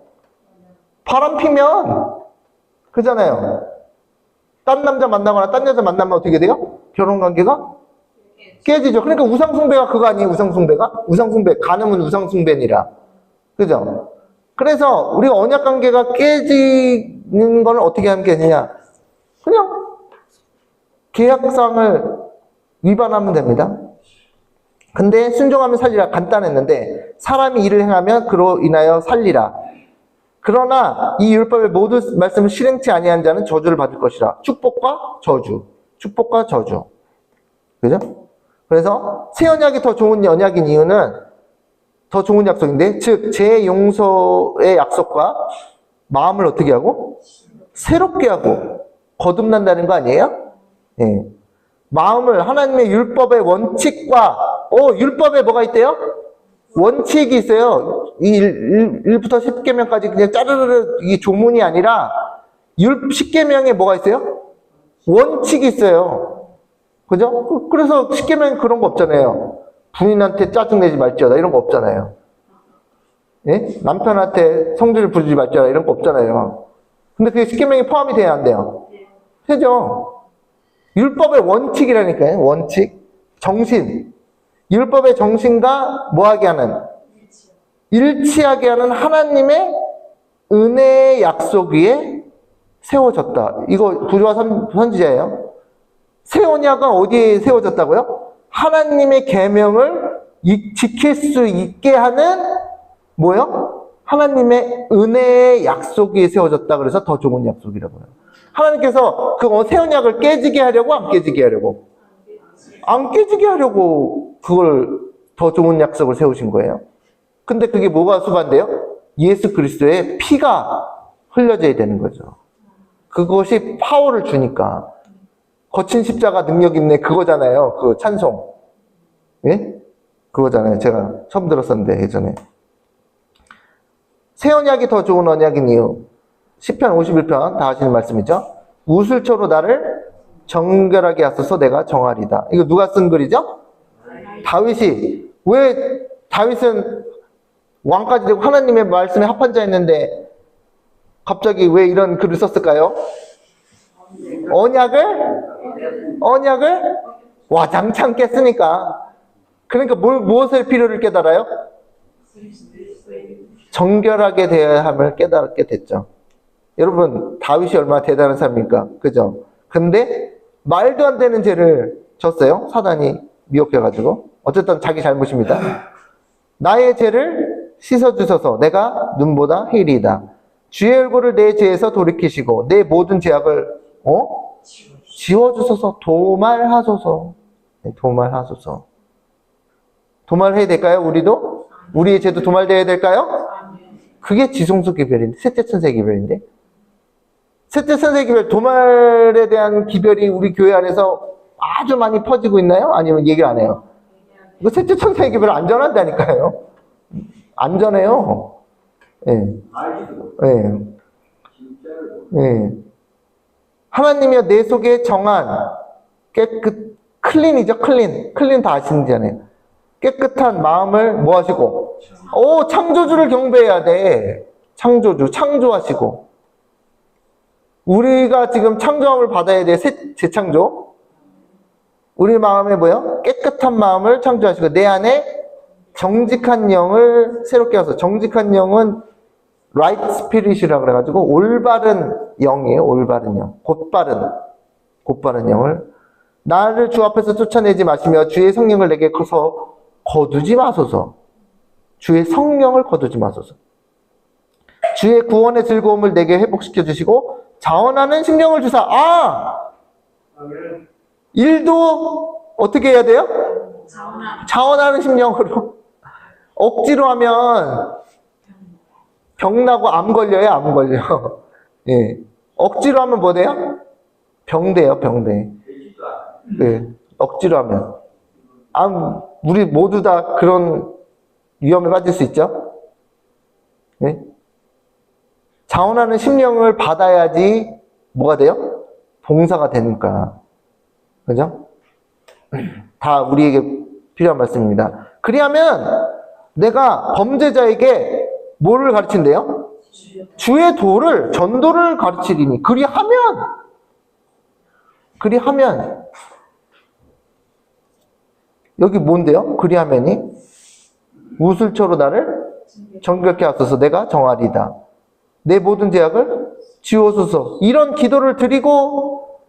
바람 피면 그잖아요. 딴 남자 만나거나 딴 여자 만나면 어떻게 돼요? 결혼 관계가 깨지죠. 그러니까 우상숭배가 그거 아니에요? 우상숭배가? 우상숭배, 간음은 우상숭배니라. 그죠? 그래서 우리가 언약 관계가 깨지는 걸 어떻게 하면 깨지냐? 그냥 계약상을 위반하면 됩니다. 근데 순종하면 살리라 간단했는데 사람이 일을 행하면 그로 인하여 살리라. 그러나 이 율법의 모든 말씀을 실행치 아니한 자는 저주를 받을 것이라. 축복과 저주. 축복과 저주. 그죠? 그래서 새 언약이 더 좋은 언약인 이유는 더 좋은 약속인데, 즉 제 용서의 약속과 마음을 어떻게 하고? 새롭게 하고 거듭난다는 거 아니에요? 예. 마음을 하나님의 율법의 원칙과 율법에 뭐가 있대요? 원칙이 있어요. 이 1부터 10계명까지 그냥 짜르르르 이 조문이 아니라 10계명에 뭐가 있어요? 원칙이 있어요. 그죠? 그래서 10계명에 그런 거 없잖아요. 부인한테 짜증내지 말지어다 이런 거 없잖아요. 예? 남편한테 성질을 부리지 말지어다 이런 거 없잖아요. 근데 그게 10계명에 포함이 돼야 안 돼요? 되죠. 율법의 원칙이라니까요. 원칙. 정신. 율법의 정신과 뭐하게 하는? 일치하게 하는 하나님의 은혜의 약속 위에 세워졌다. 이거 부조화 선지자예요. 새 언약은 어디에 세워졌다고요? 하나님의 계명을 지킬 수 있게 하는 뭐요? 하나님의 은혜의 약속 위에 세워졌다. 그래서 더 좋은 약속이라고요. 하나님께서 그 새 언약을 깨지게 하려고 안 깨지게 하려고? 안 깨지게 하려고 그걸 더 좋은 약속을 세우신 거예요. 근데 그게 뭐가 수반돼요? 예수 그리스도의 피가 흘려져야 되는 거죠. 그것이 파워를 주니까. 거친 십자가 능력 있네 그거잖아요. 그 찬송. 예? 그거잖아요. 제가 처음 들었었는데 예전에. 새 언약이 더 좋은 언약인 이유. 시편 51편 다 하시는 말씀이죠. 우슬초로 나를 정결하게 하소서 내가 정하리다. 이거 누가 쓴 글이죠? 다윗이. 왜 다윗은 왕까지 되고 하나님의 말씀에 합한 자였는데 갑자기 왜 이런 글을 썼을까요? 언약을 와장창 깼으니까. 그러니까 무엇을 필요를 깨달아요? 정결하게 되어야 함을 깨닫게 됐죠. 여러분 다윗이 얼마나 대단한 사람입니까? 그죠? 근데 말도 안 되는 죄를 졌어요. 사단이 미혹해가지고. 어쨌든 자기 잘못입니다. 나의 죄를 씻어주소서 내가 눈보다 희리이다. 주의 얼굴을 내 죄에서 돌이키시고 내 모든 죄악을 지워주소서. 도말하소서. 네, 도말하소서. 도말해야 될까요? 우리도? 우리의 죄도 도말되어야 될까요? 그게 지성소 기별인데, 셋째 천세 기별인데. 셋째 천세 기별, 도말에 대한 기별이 우리 교회 안에서 아주 많이 퍼지고 있나요? 아니면 얘기 안 해요? 이거 셋째 천세 기별 안전한다니까요. 안전해요. 예. 예. 예. 하나님이여 내 속에 정한 클린이죠, 클린. 클린 다 아시잖아요. 깨끗한 마음을 뭐 하시고? 창조주를 경배해야 돼. 창조주, 창조하시고. 우리가 지금 창조함을 받아야 돼. 재창조. 우리 마음에 뭐요? 깨끗한 마음을 창조하시고 내 안에 정직한 영을 새롭게 하소서. 정직한 영은 right spirit이라고 그래가지고 올바른 영이에요. 올바른 영. 곧바른 영을. 나를 주 앞에서 쫓아내지 마시며 주의 성령을 내게 거두지 마소서. 주의 성령을 거두지 마소서. 주의 구원의 즐거움을 내게 회복시켜 주시고 자원하는 심령을 주사. 아멘. 일도 어떻게 해야 돼요? 자원하는 자원하는 심령으로. 억지로 하면 병나고 암 걸려요, 암 걸려. 예. 억지로 하면 뭐 돼요? 병돼요, 병돼. 되지도 않아. 네. 억지로 하면. 우리 모두 다 그런 위험에 빠질 수 있죠? 네? 자원하는 심령을 받아야지 뭐가 돼요? 봉사가 되니까. 그죠? 다 우리에게 필요한 말씀입니다. 그리하면 내가 범죄자에게 뭐를 가르친대요? 주의 도를, 전도를 가르치리니. 그리하면 여기 뭔데요? 그리하면이 우슬초로 나를 정결케 하소서. 내가 정하리다. 내 모든 죄악을 지워소서. 이런 기도를 드리고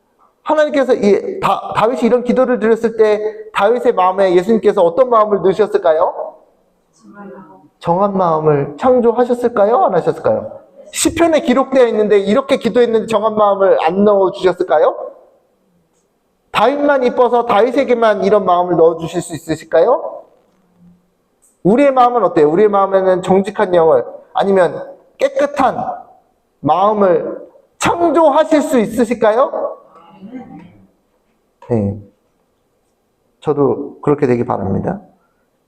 하나님께서 다윗이 이런 기도를 드렸을 때 다윗의 마음에 예수님께서 어떤 마음을 넣으셨을까요? 정한 마음을 창조하셨을까요? 안 하셨을까요? 시편에 기록되어 있는데 이렇게 기도했는데 정한 마음을 안 넣어주셨을까요? 다윗만 이뻐서 다윗에게만 이런 마음을 넣어주실 수 있으실까요? 우리의 마음은 어때요? 우리의 마음에는 정직한 영을 아니면 깨끗한 마음을 창조하실 수 있으실까요? 네. 저도 그렇게 되기 바랍니다.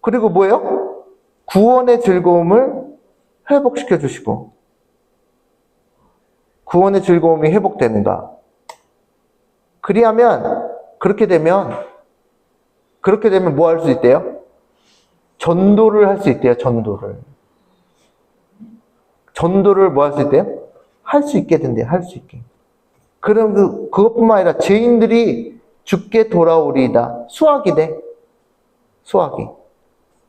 그리고 뭐예요? 구원의 즐거움을 회복시켜 주시고. 구원의 즐거움이 회복되는가? 그렇게 되면 뭐 할 수 있대요? 전도를 할 수 있대요, 전도를. 전도를 뭐 할 수 있대요? 할 수 있게 된대요, 할 수 있게. 그럼 그것뿐만 아니라 죄인들이 죽게 돌아오리이다. 수학이 돼. 수학이.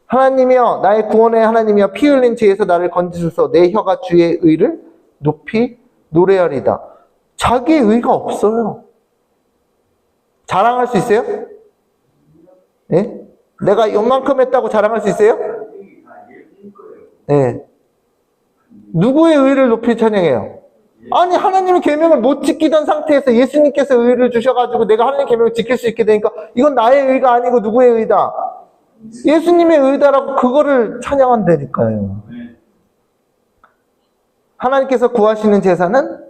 하나님이여, 나의 구원의 하나님이여, 피 흘린 죄에서 나를 건지소서. 내 혀가 주의 의를 높이 노래하리다. 자기의 의가 없어요. 자랑할 수 있어요? 예? 내가 이만큼 했다고 자랑할 수 있어요? 예. 누구의 의를 높이 찬양해요? 아니, 하나님의 계명을 못 지키던 상태에서 예수님께서 의를 주셔가지고 내가 하나님의 계명을 지킬 수 있게 되니까 이건 나의 의가 아니고 누구의 의다? 예수님의 의다라고 그거를 찬양한다니까요. 하나님께서 구하시는 제사는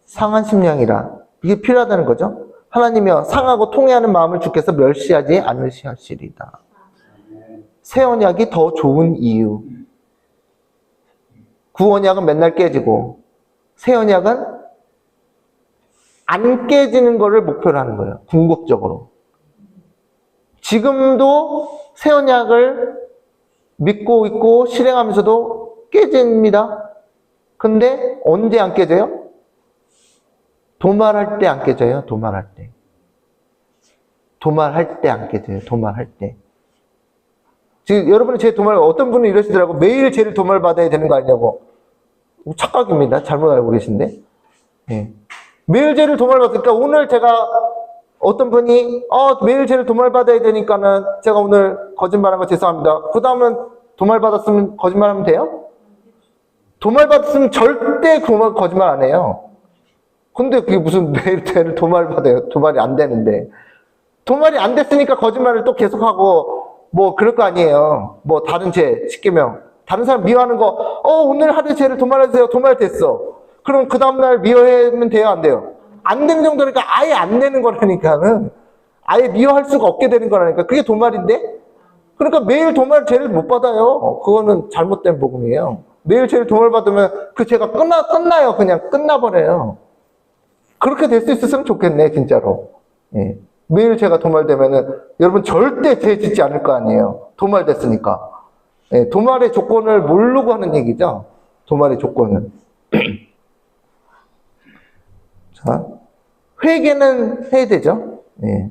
상한 심령이라. 이게 필요하다는 거죠. 하나님이여, 상하고 통회하는 마음을 주께서 멸시하지 않으시리다. 새 언약이 더 좋은 이유. 구 언약은 맨날 깨지고 새 언약은 안 깨지는 거를 목표로 하는 거예요. 궁극적으로. 지금도 새 언약을 믿고 있고 실행하면서도 깨집니다. 근데 언제 안 깨져요? 도말할 때 안 깨져요. 도말할 때. 도말할 때 안 깨져요. 도말할 때. 지금 여러분이 제 도말, 어떤 분은 이러시더라고. 매일 죄를 도말받아야 되는 거 아니냐고. 착각입니다. 잘못 알고 계신데. 네. 매일 죄를 도말받으니까 오늘 제가 어떤 분이 매일 죄를 도말받아야 되니까는 제가 오늘 거짓말한 거 죄송합니다. 그 다음은 도말받았으면 거짓말하면 돼요? 도말받았으면 절대 거짓말 안 해요. 근데 그게 무슨 매일 죄를 도말받아요. 도말이 안 되는데. 도말이 안 됐으니까 거짓말을 또 계속하고 뭐 그럴 거 아니에요. 뭐 다른 죄, 10계명. 다른 사람 미워하는 거, 오늘 하루 죄를 도말해주세요. 도말됐어. 그럼 그 다음날 미워하면 돼요? 안 돼요? 안 되는 정도니까 아예 안 되는 거라니까는. 아예 미워할 수가 없게 되는 거라니까. 그게 도말인데? 그러니까 매일 도말 죄를 못 받아요. 그거는 잘못된 복음이에요. 매일 죄를 도말받으면 그 죄가 끝나요. 그냥 끝나버려요. 그렇게 될 수 있었으면 좋겠네, 진짜로. 예. 매일 죄가 도말되면은 여러분 절대 죄 짓지 않을 거 아니에요. 도말됐으니까. 예, 도말의 조건을 모르고 하는 얘기죠. 도말의 조건을. 자, 회개는 해야 되죠. 예.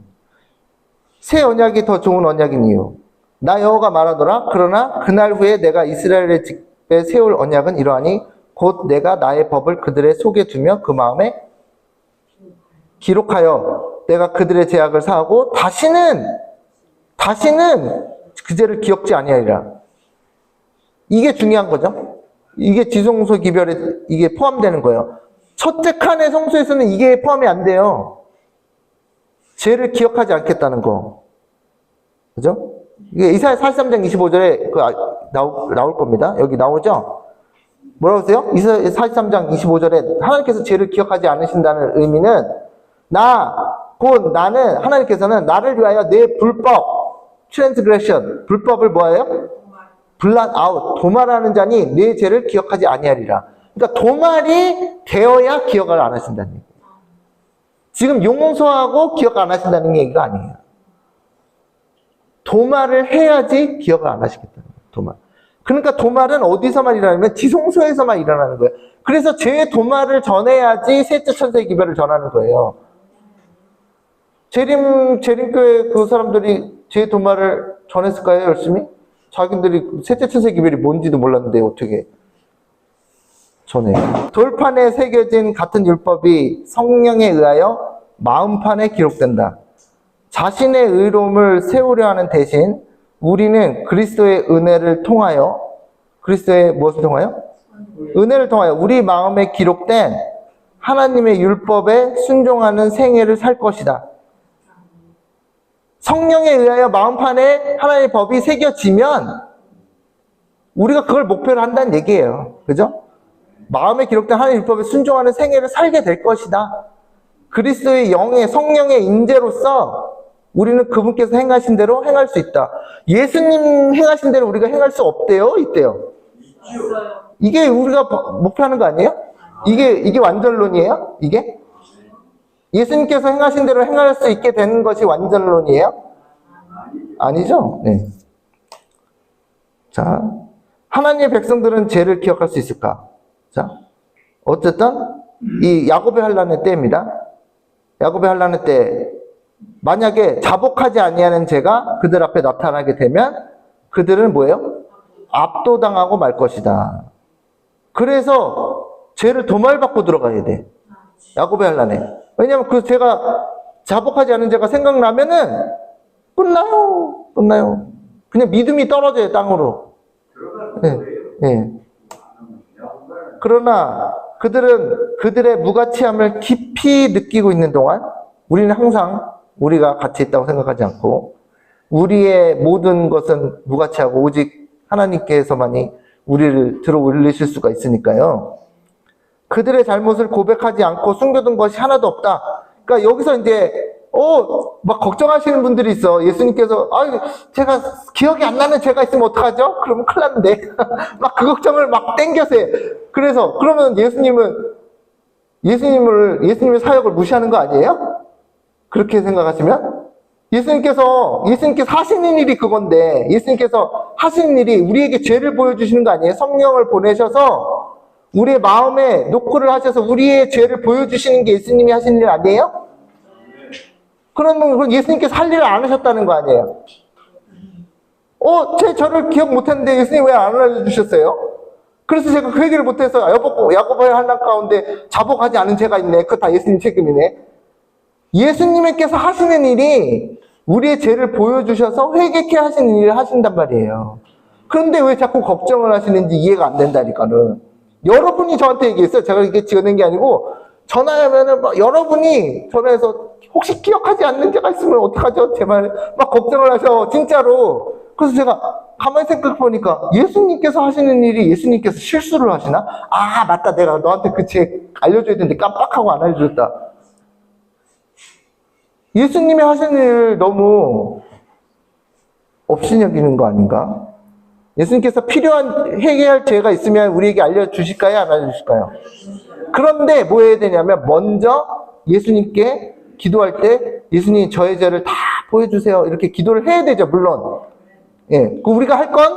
새 언약이 더 좋은 언약인 이유. 나 여호와가 말하노라. 그러나 그날 후에 내가 이스라엘의 집에 세울 언약은 이러하니 곧 내가 나의 법을 그들의 속에 두며 그 마음에 기록하여 내가 그들의 죄악을 사하고 다시는 그 죄를 기억지 아니하리라. 이게 중요한 거죠. 이게 지성소 기별에 이게 포함되는 거예요. 첫째 칸의 성소에서는 이게 포함이 안 돼요. 죄를 기억하지 않겠다는 거. 그죠? 이게 이사야 43장 25절에 나올 겁니다. 여기 나오죠? 뭐라고 했어요? 이사야 43장 25절에 하나님께서 죄를 기억하지 않으신다는 의미는 나는 하나님께서는 나를 위하여 내 불법, transgression, 불법을 뭐예요? blot out, 도말하는 자니 내 죄를 기억하지 아니하리라. 그러니까 도말이 되어야 기억을 안 하신다는 얘기예요. 지금 용서하고 기억 안 하신다는 얘기가 아니에요. 도말을 해야지 기억을 안 하시겠다는 거예요. 도말. 그러니까 도말은 어디서만 일어나냐면 지성소에서만 일어나는 거예요. 그래서 제 도말을 전해야지 셋째 천사의 기별을 전하는 거예요. 재림교회 그 사람들이 제 도말을 전했을까요? 열심히? 자기들이 셋째 천사의 기별이 뭔지도 몰랐는데 어떻게 전해요? 돌판에 새겨진 같은 율법이 성령에 의하여 마음판에 기록된다. 자신의 의로움을 세우려 하는 대신 우리는 그리스도의 은혜를 통하여, 그리스도의 무엇을 통하여? 은혜를 통하여 우리 마음에 기록된 하나님의 율법에 순종하는 생애를 살 것이다. 성령에 의하여 마음판에 하나님의 법이 새겨지면 우리가 그걸 목표로 한다는 얘기예요. 그죠? 마음에 기록된 하나님의 율법에 순종하는 생애를 살게 될 것이다. 그리스도의 영의 성령의 인재로서 우리는 그분께서 행하신 대로 행할 수 있다. 예수님 행하신 대로 우리가 행할 수 없대요? 있대요? 이게 우리가 목표하는 거 아니에요? 이게 완전론이에요? 이게? 예수님께서 행하신 대로 행할 수 있게 되는 것이 완전론이에요? 아니죠? 네. 자, 하나님의 백성들은 죄를 기억할 수 있을까? 자, 어쨌든 이 야곱의 환난의 때입니다. 야곱의 환난의 때 만약에 자복하지 아니하는 죄가 그들 앞에 나타나게 되면 그들은 뭐예요? 압도당하고 말 것이다. 그래서 죄를 도말받고 들어가야 돼. 야곱의 환난에. 왜냐하면 그 죄가 자복하지 않은 죄가 생각나면은 끝나요. 그냥 믿음이 떨어져요, 땅으로. 네, 네. 그러나 그들은 그들의 무가치함을 깊이 느끼고 있는 동안 우리는 항상 우리가 가치 있다고 생각하지 않고 우리의 모든 것은 무가치하고 오직 하나님께서만이 우리를 들어 올리실 수가 있으니까요. 그들의 잘못을 고백하지 않고 숨겨둔 것이 하나도 없다. 그러니까 여기서 이제 막 걱정하시는 분들이 있어. 예수님께서 제가 기억이 안 나는 죄가 있으면 어떡하죠? 그러면 큰일 났는데 막 그 걱정을 막 땡겨세요. 그래서 그러면 예수님의 사역을 무시하는 거 아니에요? 그렇게 생각하시면 예수님께서 하시는 일이 그건데 예수님께서 하시는 일이 우리에게 죄를 보여주시는 거 아니에요? 성령을 보내셔서 우리의 마음에 노크를 하셔서 우리의 죄를 보여주시는 게 예수님이 하시는 일 아니에요? 그러면 예수님께서 할 일을 안 하셨다는 거 아니에요? 저를 기억 못했는데 예수님 왜 안 알려주셨어요? 그래서 제가 그 얘기를 못해서 야곱의 환난 가운데 자복하지 않은 죄가 있네. 그거 다 예수님 책임이네. 예수님께서 하시는 일이 우리의 죄를 보여주셔서 회개케 하시는 일을 하신단 말이에요. 그런데 왜 자꾸 걱정을 하시는지 이해가 안 된다니까는. 여러분이 저한테 얘기했어요. 제가 이게 지어낸 게 아니고 전화하면은 여러분이 전화해서 혹시 기억하지 않는 죄가 있으면 어떡하죠? 제발 막 걱정을 하셔. 진짜로. 그래서 제가 가만히 생각해 보니까 예수님께서 하시는 일이 예수님께서 실수를 하시나? 맞다. 내가 너한테 그 죄 알려줘야 되는데 깜빡하고 안 알려줬다. 예수님이 하시는 일을 너무 업신여기는 거 아닌가? 예수님께서 필요한 회개할 죄가 있으면 우리에게 알려주실까요? 안 알려주실까요? 그런데 뭐 해야 되냐면 먼저 예수님께 기도할 때 예수님 저의 죄를 다 보여주세요. 이렇게 기도를 해야 되죠. 물론. 예, 우리가 할 건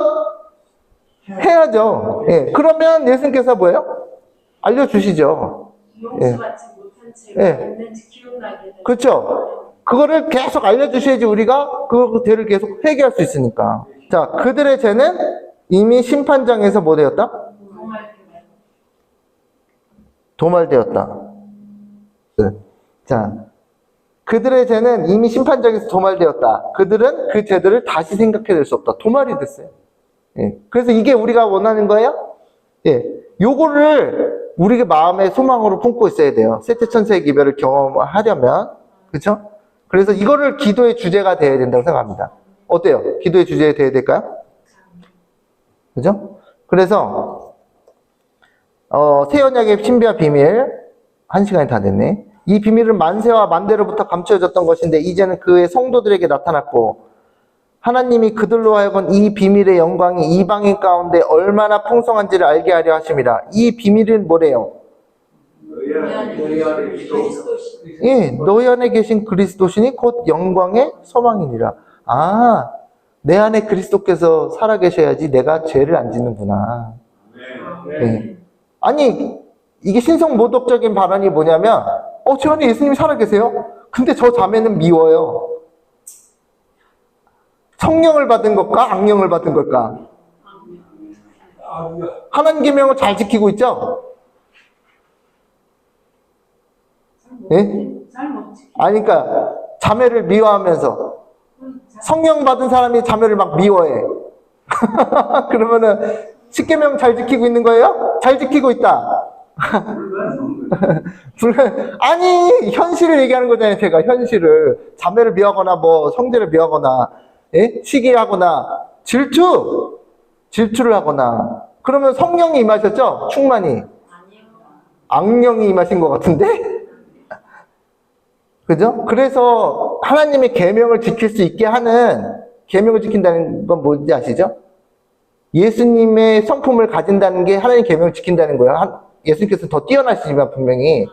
해야죠. 예, 그러면 예수님께서 뭐예요? 알려주시죠. 용서받지 못한 죄가 있는지 기억나게 되는. 그렇죠. 그거를 계속 알려주셔야지 우리가 그 죄를 계속 회개할 수 있으니까. 자, 그들의 죄는 이미 심판장에서 뭐 되었다? 도말되었다. 네. 자, 그들의 죄는 이미 심판장에서 도말되었다. 그들은 그 죄들을 다시 생각해낼 수 없다. 도말이 됐어요. 예. 그래서 이게 우리가 원하는 거예요? 예, 요거를 우리가 마음의 소망으로 품고 있어야 돼요. 셋째 천사의 기별을 경험하려면. 그렇죠? 그래서 이거를 기도의 주제가 돼야 된다고 생각합니다. 어때요? 기도의 주제가 돼야 될까요? 그죠? 그래서 새 언약의 신비와 비밀 1시간이 다 됐네. 이 비밀은 만세와 만대로부터 감춰졌던 것인데 이제는 그의 성도들에게 나타났고 하나님이 그들로 하여금 이 비밀의 영광이 이방인 가운데 얼마나 풍성한지를 알게 하려 하심이라. 이 비밀은 뭐래요? 너희 안에 그리스도시. 예, 너희 안에 계신 그리스도시니 곧 영광의 소망이니라. 아, 내 안에 그리스도께서 살아 계셔야지 내가 죄를 안 짓는구나. 예. 아니, 이게 신성모독적인 발언이 뭐냐면 제 안에 예수님이 살아 계세요? 근데 저 자매는 미워요. 성령을 받은 것과 악령을 받은 걸까? 하나님 계명을 잘 지키고 있죠? 예? 아니, 그러니까 자매를 미워하면서 성령 받은 사람이 자매를 막 미워해. 그러면은 십계명 잘 지키고 있는 거예요? 잘 지키고 있다. 아니, 현실을 얘기하는 거잖아요. 제가 현실을 자매를 미워하거나 뭐 성제를 미워하거나 시기하거나 질투를 하거나 그러면 성령이 임하셨죠? 충만히. 악령이 임하신 것 같은데? 그죠? 그래서 하나님의 계명을 지킬 수 있게 하는, 계명을 지킨다는 건 뭔지 아시죠? 예수님의 성품을 가진다는 게 하나님 계명을 지킨다는 거예요. 예수님께서 더 뛰어나시지만 분명히.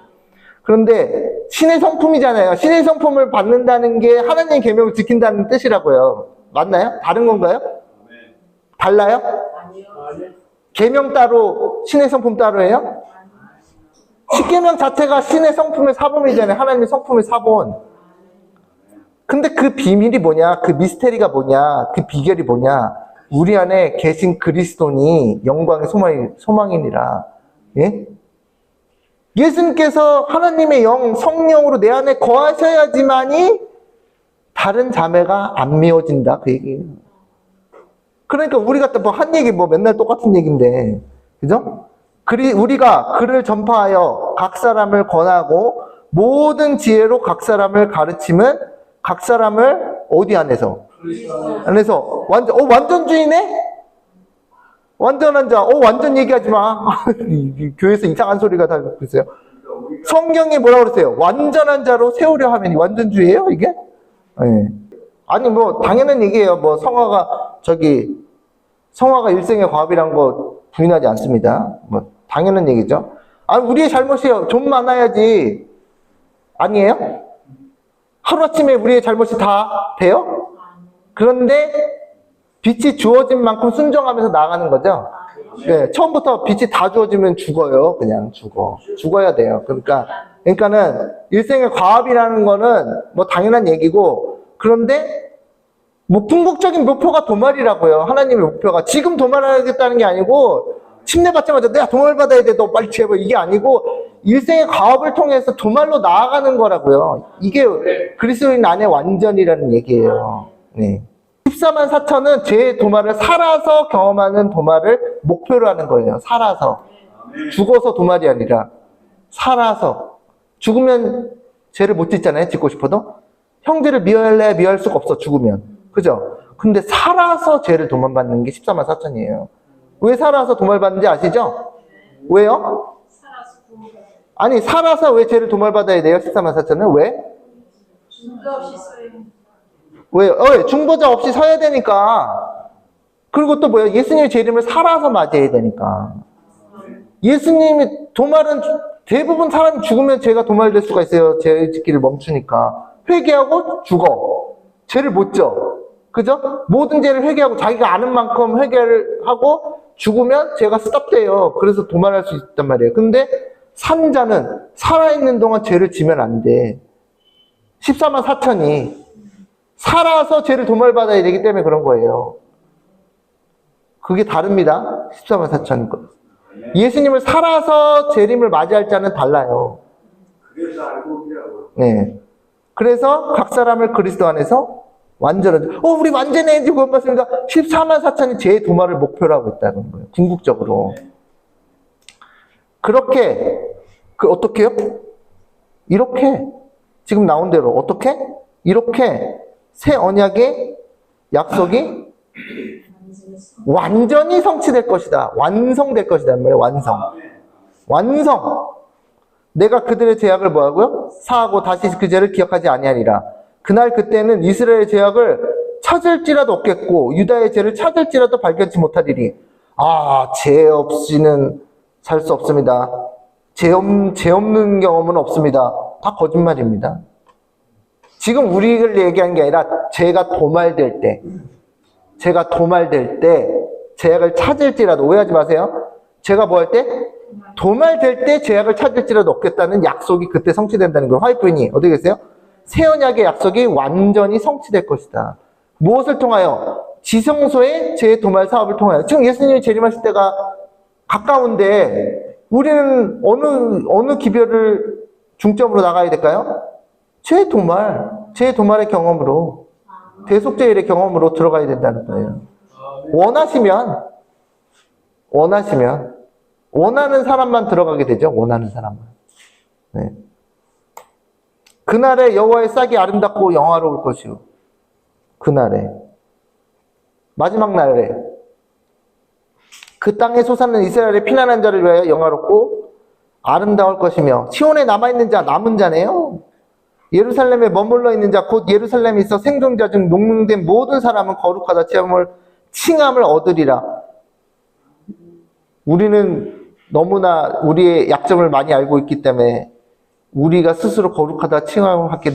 그런데 신의 성품이잖아요. 신의 성품을 받는다는 게 하나님의 계명을 지킨다는 뜻이라고요. 맞나요? 다른 건가요? 달라요? 계명 따로, 신의 성품 따로예요? 십계명 자체가 신의 성품의 사본이잖아요. 하나님의 성품의 사본. 근데 그 비밀이 뭐냐? 그 미스테리가 뭐냐? 그 비결이 뭐냐? 우리 안에 계신 그리스도니 영광의 소망이니라. 예? 예수님께서 하나님의 영, 성령으로 내 안에 거하셔야지만이 다른 자매가 안 미워진다. 그 얘기예요. 그러니까 우리가 또 뭐 한 얘기 뭐 맨날 똑같은 얘기인데. 그죠? 우리가 그를 전파하여 각 사람을 권하고 모든 지혜로 각 사람을 가르치면 각 사람을 어디 안에서? 안에서 완전주의네? 완전한 자. 완전 얘기하지 마. 교회에서 이상한 소리가 다 듣고 있어요. 성경이 뭐라고 그랬어요? 완전한 자로 세우려 하면 완전주의예요, 이게? 네. 아니 뭐 당연한 얘기예요. 뭐 성화가 일생의 과업이란 거 부인하지 않습니다. 뭐 당연한 얘기죠. 우리의 잘못이에요. 돈 많아야지. 아니에요? 하루아침에 우리의 잘못이 다 돼요? 그런데 빛이 주어진 만큼 순종하면서 나가는 거죠. 네, 처음부터 빛이 다 주어지면 죽어요. 그냥 죽어야 돼요. 그러니까는 일생의 과업이라는 거는 뭐 당연한 얘기고, 그런데 뭐 궁극적인 목표가 도말이라고요. 하나님의 목표가 지금 도말하겠다는 게 아니고 침례 받자마자 내가 도말 받아야 돼, 너 빨리 제발, 이게 아니고 일생의 과업을 통해서 도말로 나아가는 거라고요. 이게 그리스도인 안에 완전이라는 얘기예요. 네. 14만 4천은 제 도말을 살아서 경험하는 도말을 목표로 하는 거예요. 살아서. 죽어서 도말이 아니라 살아서. 죽으면 죄를 못 짓잖아요. 짓고 싶어도. 형제를 미워할래? 미워할 수가 없어. 죽으면. 그죠? 근데 살아서 죄를 도말받는 게 14만 4천이에요. 왜 살아서 도말받는지 아시죠? 왜요? 아니, 살아서 왜 죄를 도말받아야 돼요? 14만 4천은? 왜? 왜요? 중보자 없이 서야 되니까. 그리고 또 뭐예요? 예수님의 죄 이름을 살아서 맞이해야 되니까. 예수님이 도말은 대부분 사람이 죽으면 죄가 도말될 수가 있어요. 죄 짓기를 멈추니까. 회개하고 죽어. 죄를 못 져. 그죠? 모든 죄를 회개하고 자기가 아는 만큼 회개를 하고 죽으면 죄가 스탑돼요. 그래서 도말할 수 있단 말이에요. 근데 산 자는 살아있는 동안 죄를 지면 안 돼. 14만 4천이 살아서 죄를 도말받아야 되기 때문에 그런 거예요. 그게 다릅니다. 14만 4천 거. 예수님을 살아서 재림을 맞이할 자는 달라요. 그래서 알고 있더라고요. 네. 그래서 각 사람을 그리스도 안에서 완전한, 우리 완전해지고 구원받습니다. 14만 4천이 제 도말을 목표로 하고 있다는 거예요. 궁극적으로. 그렇게 어떻게 해요? 이렇게 지금 나온 대로 어떻게? 이렇게 새 언약의 약속이 완전히 성취될 것이다. 완성될 것이다. 말이에요. 완성. 내가 그들의 죄악을 뭐하고요? 사하고 다시 그 죄를 기억하지 아니하리라. 그날 그때는 이스라엘의 죄악을 찾을지라도 없겠고 유다의 죄를 찾을지라도 발견치 못하리니 죄 없이는 살 수 없습니다. 죄 없는 경험은 없습니다. 다 거짓말입니다. 지금 우리를 얘기하는 게 아니라 죄가 도말될 때 죄악을 찾을지라도 오해하지 마세요. 죄가 뭐 할 때? 도말될 때 죄악을 찾을지라도 없겠다는 약속이 그때 성취된다는 거예요. 화이트윈이 어디 계세요? 새 언약의 약속이 완전히 성취될 것이다. 무엇을 통하여? 지성소의 죄 도말 사업을 통하여. 지금 예수님이 재림하실 때가 가까운데 우리는 어느 기별을 중점으로 나가야 될까요? 죄 도말의 경험으로, 대속죄일의 경험으로 들어가야 된다는 거예요. 원하는 사람만 들어가게 되죠. 원하는 사람만. 네. 그날에 여호와의 싹이 아름답고 영화로울 것이요. 그날에 마지막 날에 그 땅에 솟아는 이스라엘의 피난한 자를 위하여 영화롭고 아름다울 것이며 시온에 남아있는 자 남은 자네요. 예루살렘에 머물러 있는 자 곧 예루살렘에 있어 생존자 중 농능된 모든 사람은 거룩하다 칭함을 얻으리라. 우리는 너무나 우리의 약점을 많이 알고 있기 때문에 우리가 스스로 거룩하다 칭함을 받기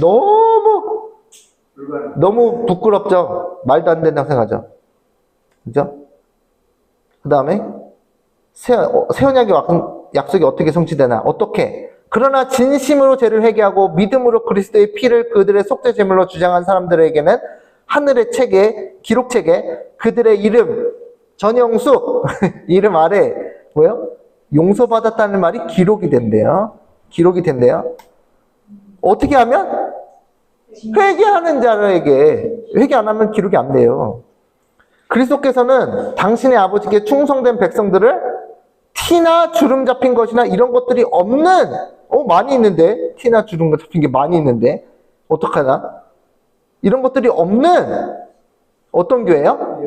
너무 부끄럽죠. 말도 안 된다고 생각하죠. 그죠? 그 다음에 새 언약의 약속이 어떻게 성취되나? 어떻게? 그러나 진심으로 죄를 회개하고 믿음으로 그리스도의 피를 그들의 속죄 제물로 주장한 사람들에게는 하늘의 책에 기록책에 그들의 이름 전영숙 이름 아래 뭐요? 용서받았다는 말이 기록이 된대요. 어떻게 하면? 회개하는 자에게. 회개 안 하면 기록이 안 돼요. 그리스도께서는 당신의 아버지께 충성된 백성들을 티나 주름 잡힌 것이나 이런 것들이 없는 많이 있는데 티나 주름 잡힌 게 많이 있는데 어떡하나? 이런 것들이 없는 어떤 교회요?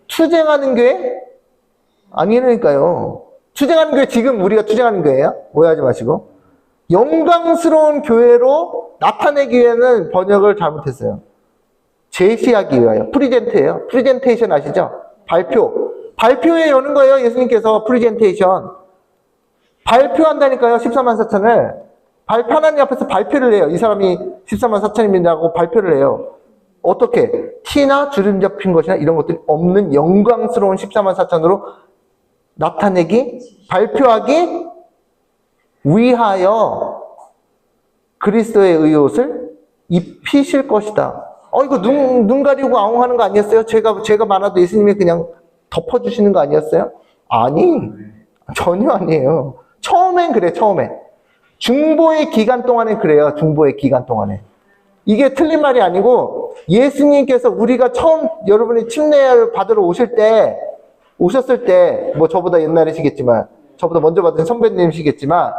투쟁하는 교회? 아니라니까요. 투쟁하는 교회 지금 우리가 투쟁하는 교회예요? 오해하지 마시고. 영광스러운 교회로 나타내기 위해는 번역을 잘못했어요. 제시하기 위하여. 프리젠트예요. 프리젠테이션 아시죠? 발표회 여는 거예요. 예수님께서 프리젠테이션. 발표한다니까요. 14만 4천을. 하나님 앞에서 발표를 해요. 이 사람이 14만 4천입니다고 발표를 해요. 어떻게? 티나 주름 잡힌 것이나 이런 것들이 없는 영광스러운 14만 4천으로 나타내기, 발표하기 위하여 그리스도의 의옷을 입히실 것이다. 이거 눈 가리고 아웅하는 거 아니었어요? 죄가 많아도 예수님이 그냥 덮어주시는 거 아니었어요? 아니, 전혀 아니에요. 처음엔 그래, 처음엔. 중보의 기간 동안엔 그래요, 중보의 기간 동안에. 이게 틀린 말이 아니고, 예수님께서 우리가 처음, 여러분이 침례를 받으러 오셨을 때, 뭐 저보다 옛날이시겠지만, 저보다 먼저 받은 선배님이시겠지만,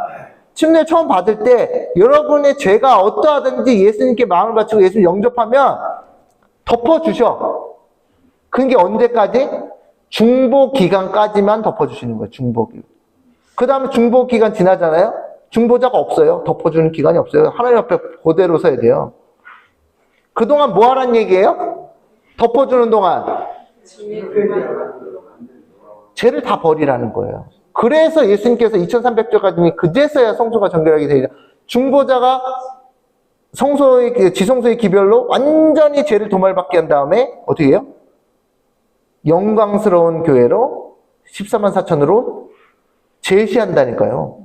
침례 처음 받을 때, 여러분의 죄가 어떠하든지 예수님께 마음을 바치고 예수님 영접하면, 덮어주셔. 그게 언제까지? 중보 기간까지만 덮어주시는 거예요, 중보 기간. 그 다음에 중보 기간 지나잖아요? 중보자가 없어요. 덮어주는 기간이 없어요. 하나님 앞에 그대로 서야 돼요. 그동안 뭐 하란 얘기예요? 덮어주는 동안 죄를 다 버리라는 거예요. 그래서 예수님께서 2300절까지 그제서야 성소가 정결하게 되리라. 중보자가 지성소의 기별로 완전히 죄를 도말받게 한 다음에 어떻게 해요? 영광스러운 교회로 14만 4천으로 제시한다니까요.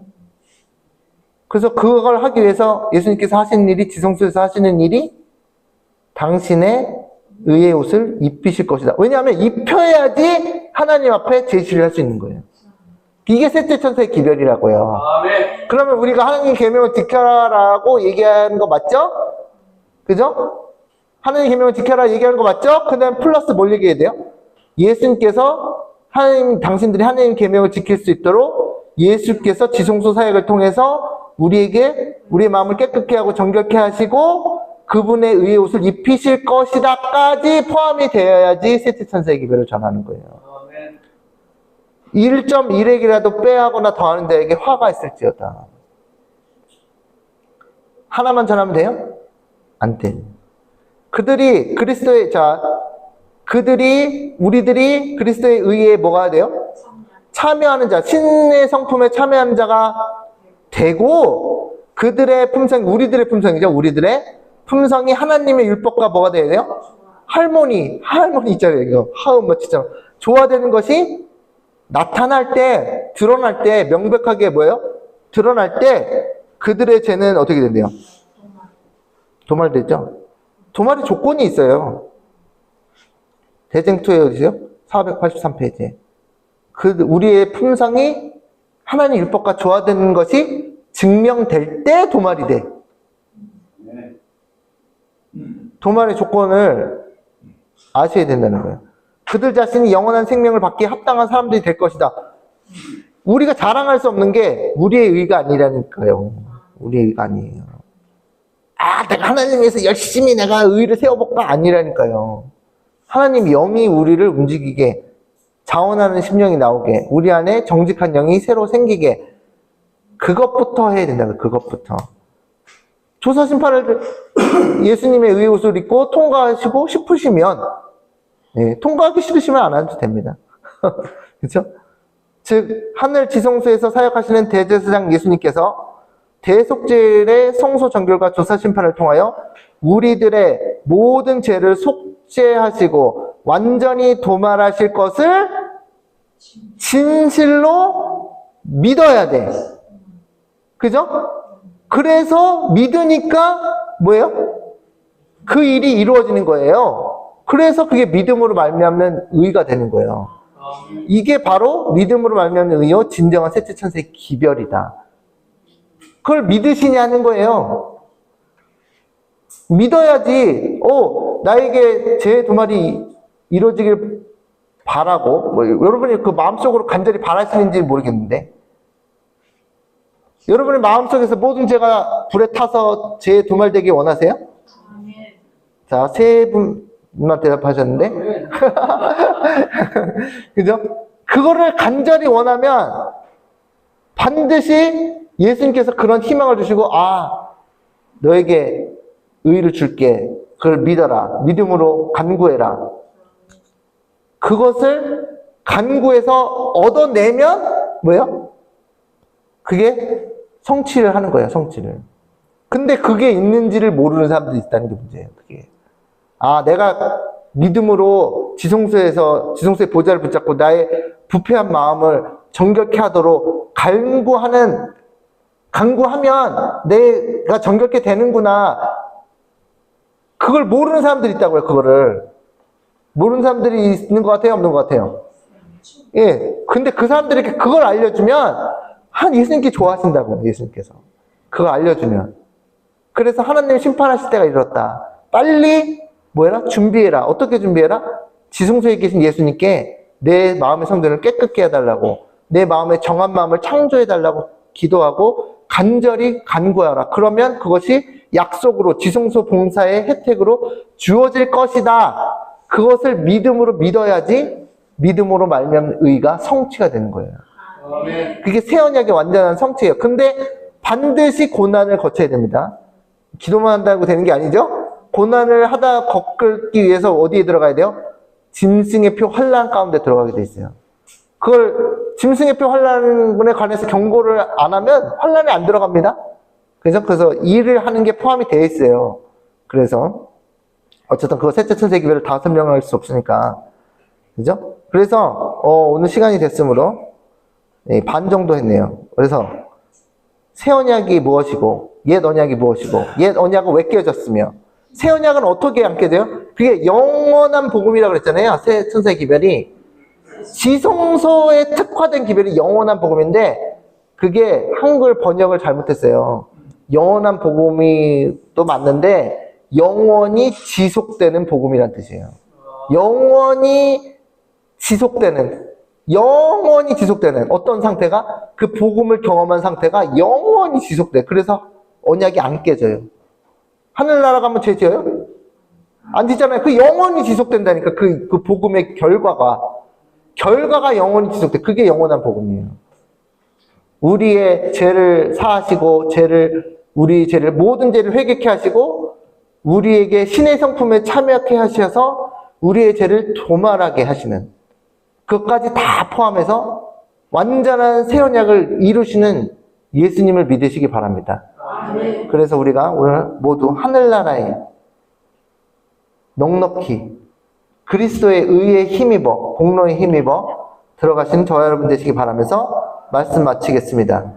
그래서 그걸 하기 위해서 예수님께서 하시는 일이, 지성소에서 하시는 일이 당신의 의의 옷을 입히실 것이다. 왜냐하면 입혀야지 하나님 앞에 제시를 할 수 있는 거예요. 이게 셋째 천사의 기별이라고요. 아멘. 그러면 우리가 하나님 계명을 지켜라라고 얘기하는 거 맞죠? 그죠? 하나님 계명을 지켜라 얘기하는 거 맞죠? 그 다음 플러스 뭘 얘기해야 돼요? 예수님께서 당신들이 하나님 계명을 지킬 수 있도록 예수께서 지성소 사역을 통해서 우리에게 우리의 마음을 깨끗게 하고 정결케 하시고 그분의 의의 옷을 입히실 것이다까지 포함이 되어야지 셋째 천사의 기별을 전하는 거예요. 1.1핵이라도 빼하거나 더하는 자에게 화가 있을지어다. 하나만 전하면 돼요? 안 돼. 우리들이 그리스도의 의에 뭐가 돼요? 참여하는 자, 신의 성품에 참여하는 자가 되고, 그들의 품성, 우리들의 품성이죠. 우리들의 품성이 하나님의 율법과 뭐가 돼야 돼요? 할머니 있잖아요. 이거. 하음, 진짜. 조화되는 것이 나타날 때, 드러날 때, 명백하게 뭐예요? 드러날 때, 그들의 죄는 어떻게 된대요? 도말되죠? 도말의 조건이 있어요. 대쟁투에 어디세요? 483페이지에. 우리의 품성이 하나님 율법과 조화되는 것이 증명될 때 도말이 돼. 도말의 조건을 아셔야 된다는 거예요. 그들 자신이 영원한 생명을 받기에 합당한 사람들이 될 것이다. 우리가 자랑할 수 없는 게 우리의 의가 아니라니까요. 우리의 의가 아니에요. 내가 하나님 위해서 열심히 내가 의를 세워볼까? 아니라니까요. 하나님 영이 우리를 움직이게, 자원하는 심령이 나오게, 우리 안에 정직한 영이 새로 생기게, 그것부터 해야 된다고요. 그것부터. 조사 심판을 예수님의 의의 옷을 입고 통과하시고 싶으시면, 통과하기 싫으시면 안 하셔도 됩니다. 그렇죠? 즉 하늘 지성소에서 사역하시는 대제사장 예수님께서 대속죄의 성소 정결과 조사 심판을 통하여 우리들의 모든 죄를 속죄하시고 완전히 도말하실 것을 진실로 믿어야 돼. 그죠? 그래서 믿으니까 뭐예요? 그 일이 이루어지는 거예요. 그래서 그게 믿음으로 말미암는 의가 되는 거예요. 이게 바로 믿음으로 말미암는 의요 진정한 셋째 천사의 기별이다. 그걸 믿으시냐는 거예요. 믿어야지. 나에게 제 도말이 이루어지길 바라고, 여러분이 그 마음속으로 간절히 바라시는지 모르겠는데, 여러분의 마음속에서 모든 죄가 불에 타서 제 도말되기 원하세요? 자, 세 분만 대답하셨는데. 그죠? 그거를 간절히 원하면 반드시 예수님께서 그런 희망을 주시고, 너에게 의를 줄게. 그걸 믿어라. 믿음으로 간구해라. 그것을 간구해서 얻어내면 뭐예요? 그게 성취를 하는 거예요. 성취를. 근데 그게 있는지를 모르는 사람들이 있다는 게 문제예요. 그게. 내가 믿음으로 지성소의 보좌를 붙잡고 나의 부패한 마음을 정결케 하도록 간구하면 내가 정결케 되는구나. 그걸 모르는 사람들이 있다고요. 그거를. 모르는 사람들이 있는 것 같아요? 없는 것 같아요? 예. 근데 그 사람들에게 그걸 알려주면 예수님께 좋아하신다고요. 예수님께서. 그걸 알려주면. 그래서 하나님 심판하실 때가 이렇다. 빨리 준비해라. 어떻게 준비해라? 지성소에 계신 예수님께 내 마음의 성전을 깨끗게 해달라고, 내 마음의 정한 마음을 창조해달라고 기도하고 간절히 간구하라. 그러면 그것이 약속으로 지성소 봉사의 혜택으로 주어질 것이다. 그것을 믿음으로 믿어야지 믿음으로 말미암는 의가 성취가 되는 거예요. 그게 새 언약의 완전한 성취예요. 근데 반드시 고난을 거쳐야 됩니다. 기도만 한다고 되는 게 아니죠. 고난을 하다 겪기 위해서 어디에 들어가야 돼요? 짐승의 표 환난 가운데 들어가게 돼 있어요. 그걸 짐승의 표 환난에 관해서 경고를 안 하면 환난에 안 들어갑니다. 그래서 일을 하는 게 포함이 되어 있어요. 그래서 어쨌든 그거 셋째 천사의 기별을 다 설명할 수 없으니까, 그죠? 그래서 오늘 시간이 됐으므로 반 정도 했네요. 그래서 새 언약이 무엇이고 옛 언약이 무엇이고 옛 언약은 왜 깨졌으며 새 언약은 어떻게 안 깨져요? 그게 영원한 복음이라고 그랬잖아요. 새 천사의 기별이 지성소에 특화된 기별이 영원한 복음인데 그게 한글 번역을 잘못했어요. 영원한 복음이 또 맞는데 영원히 지속되는 복음이란 뜻이에요. 영원히 지속되는, 영원히 지속되는 어떤 상태가? 그 복음을 경험한 상태가 영원히 지속돼. 그래서 언약이 안 깨져요. 하늘나라 가면 죄 지어요? 안 지잖아요. 그 영원히 지속된다니까. 그 복음의 결과가 영원히 지속돼. 그게 영원한 복음이에요. 우리의 죄를 사하시고 우리 죄를 모든 죄를 회개케 하시고 우리에게 신의 성품에 참여하게 하셔서 우리의 죄를 도말하게 하시는 그것까지 다 포함해서 완전한 새 언약을 이루시는 예수님을 믿으시기 바랍니다. 그래서 우리가 오늘 모두 하늘나라에 넉넉히 그리스도의 의에 힘입어 공로에 힘입어 들어가신 저와 여러분 되시기 바라면서 말씀 마치겠습니다.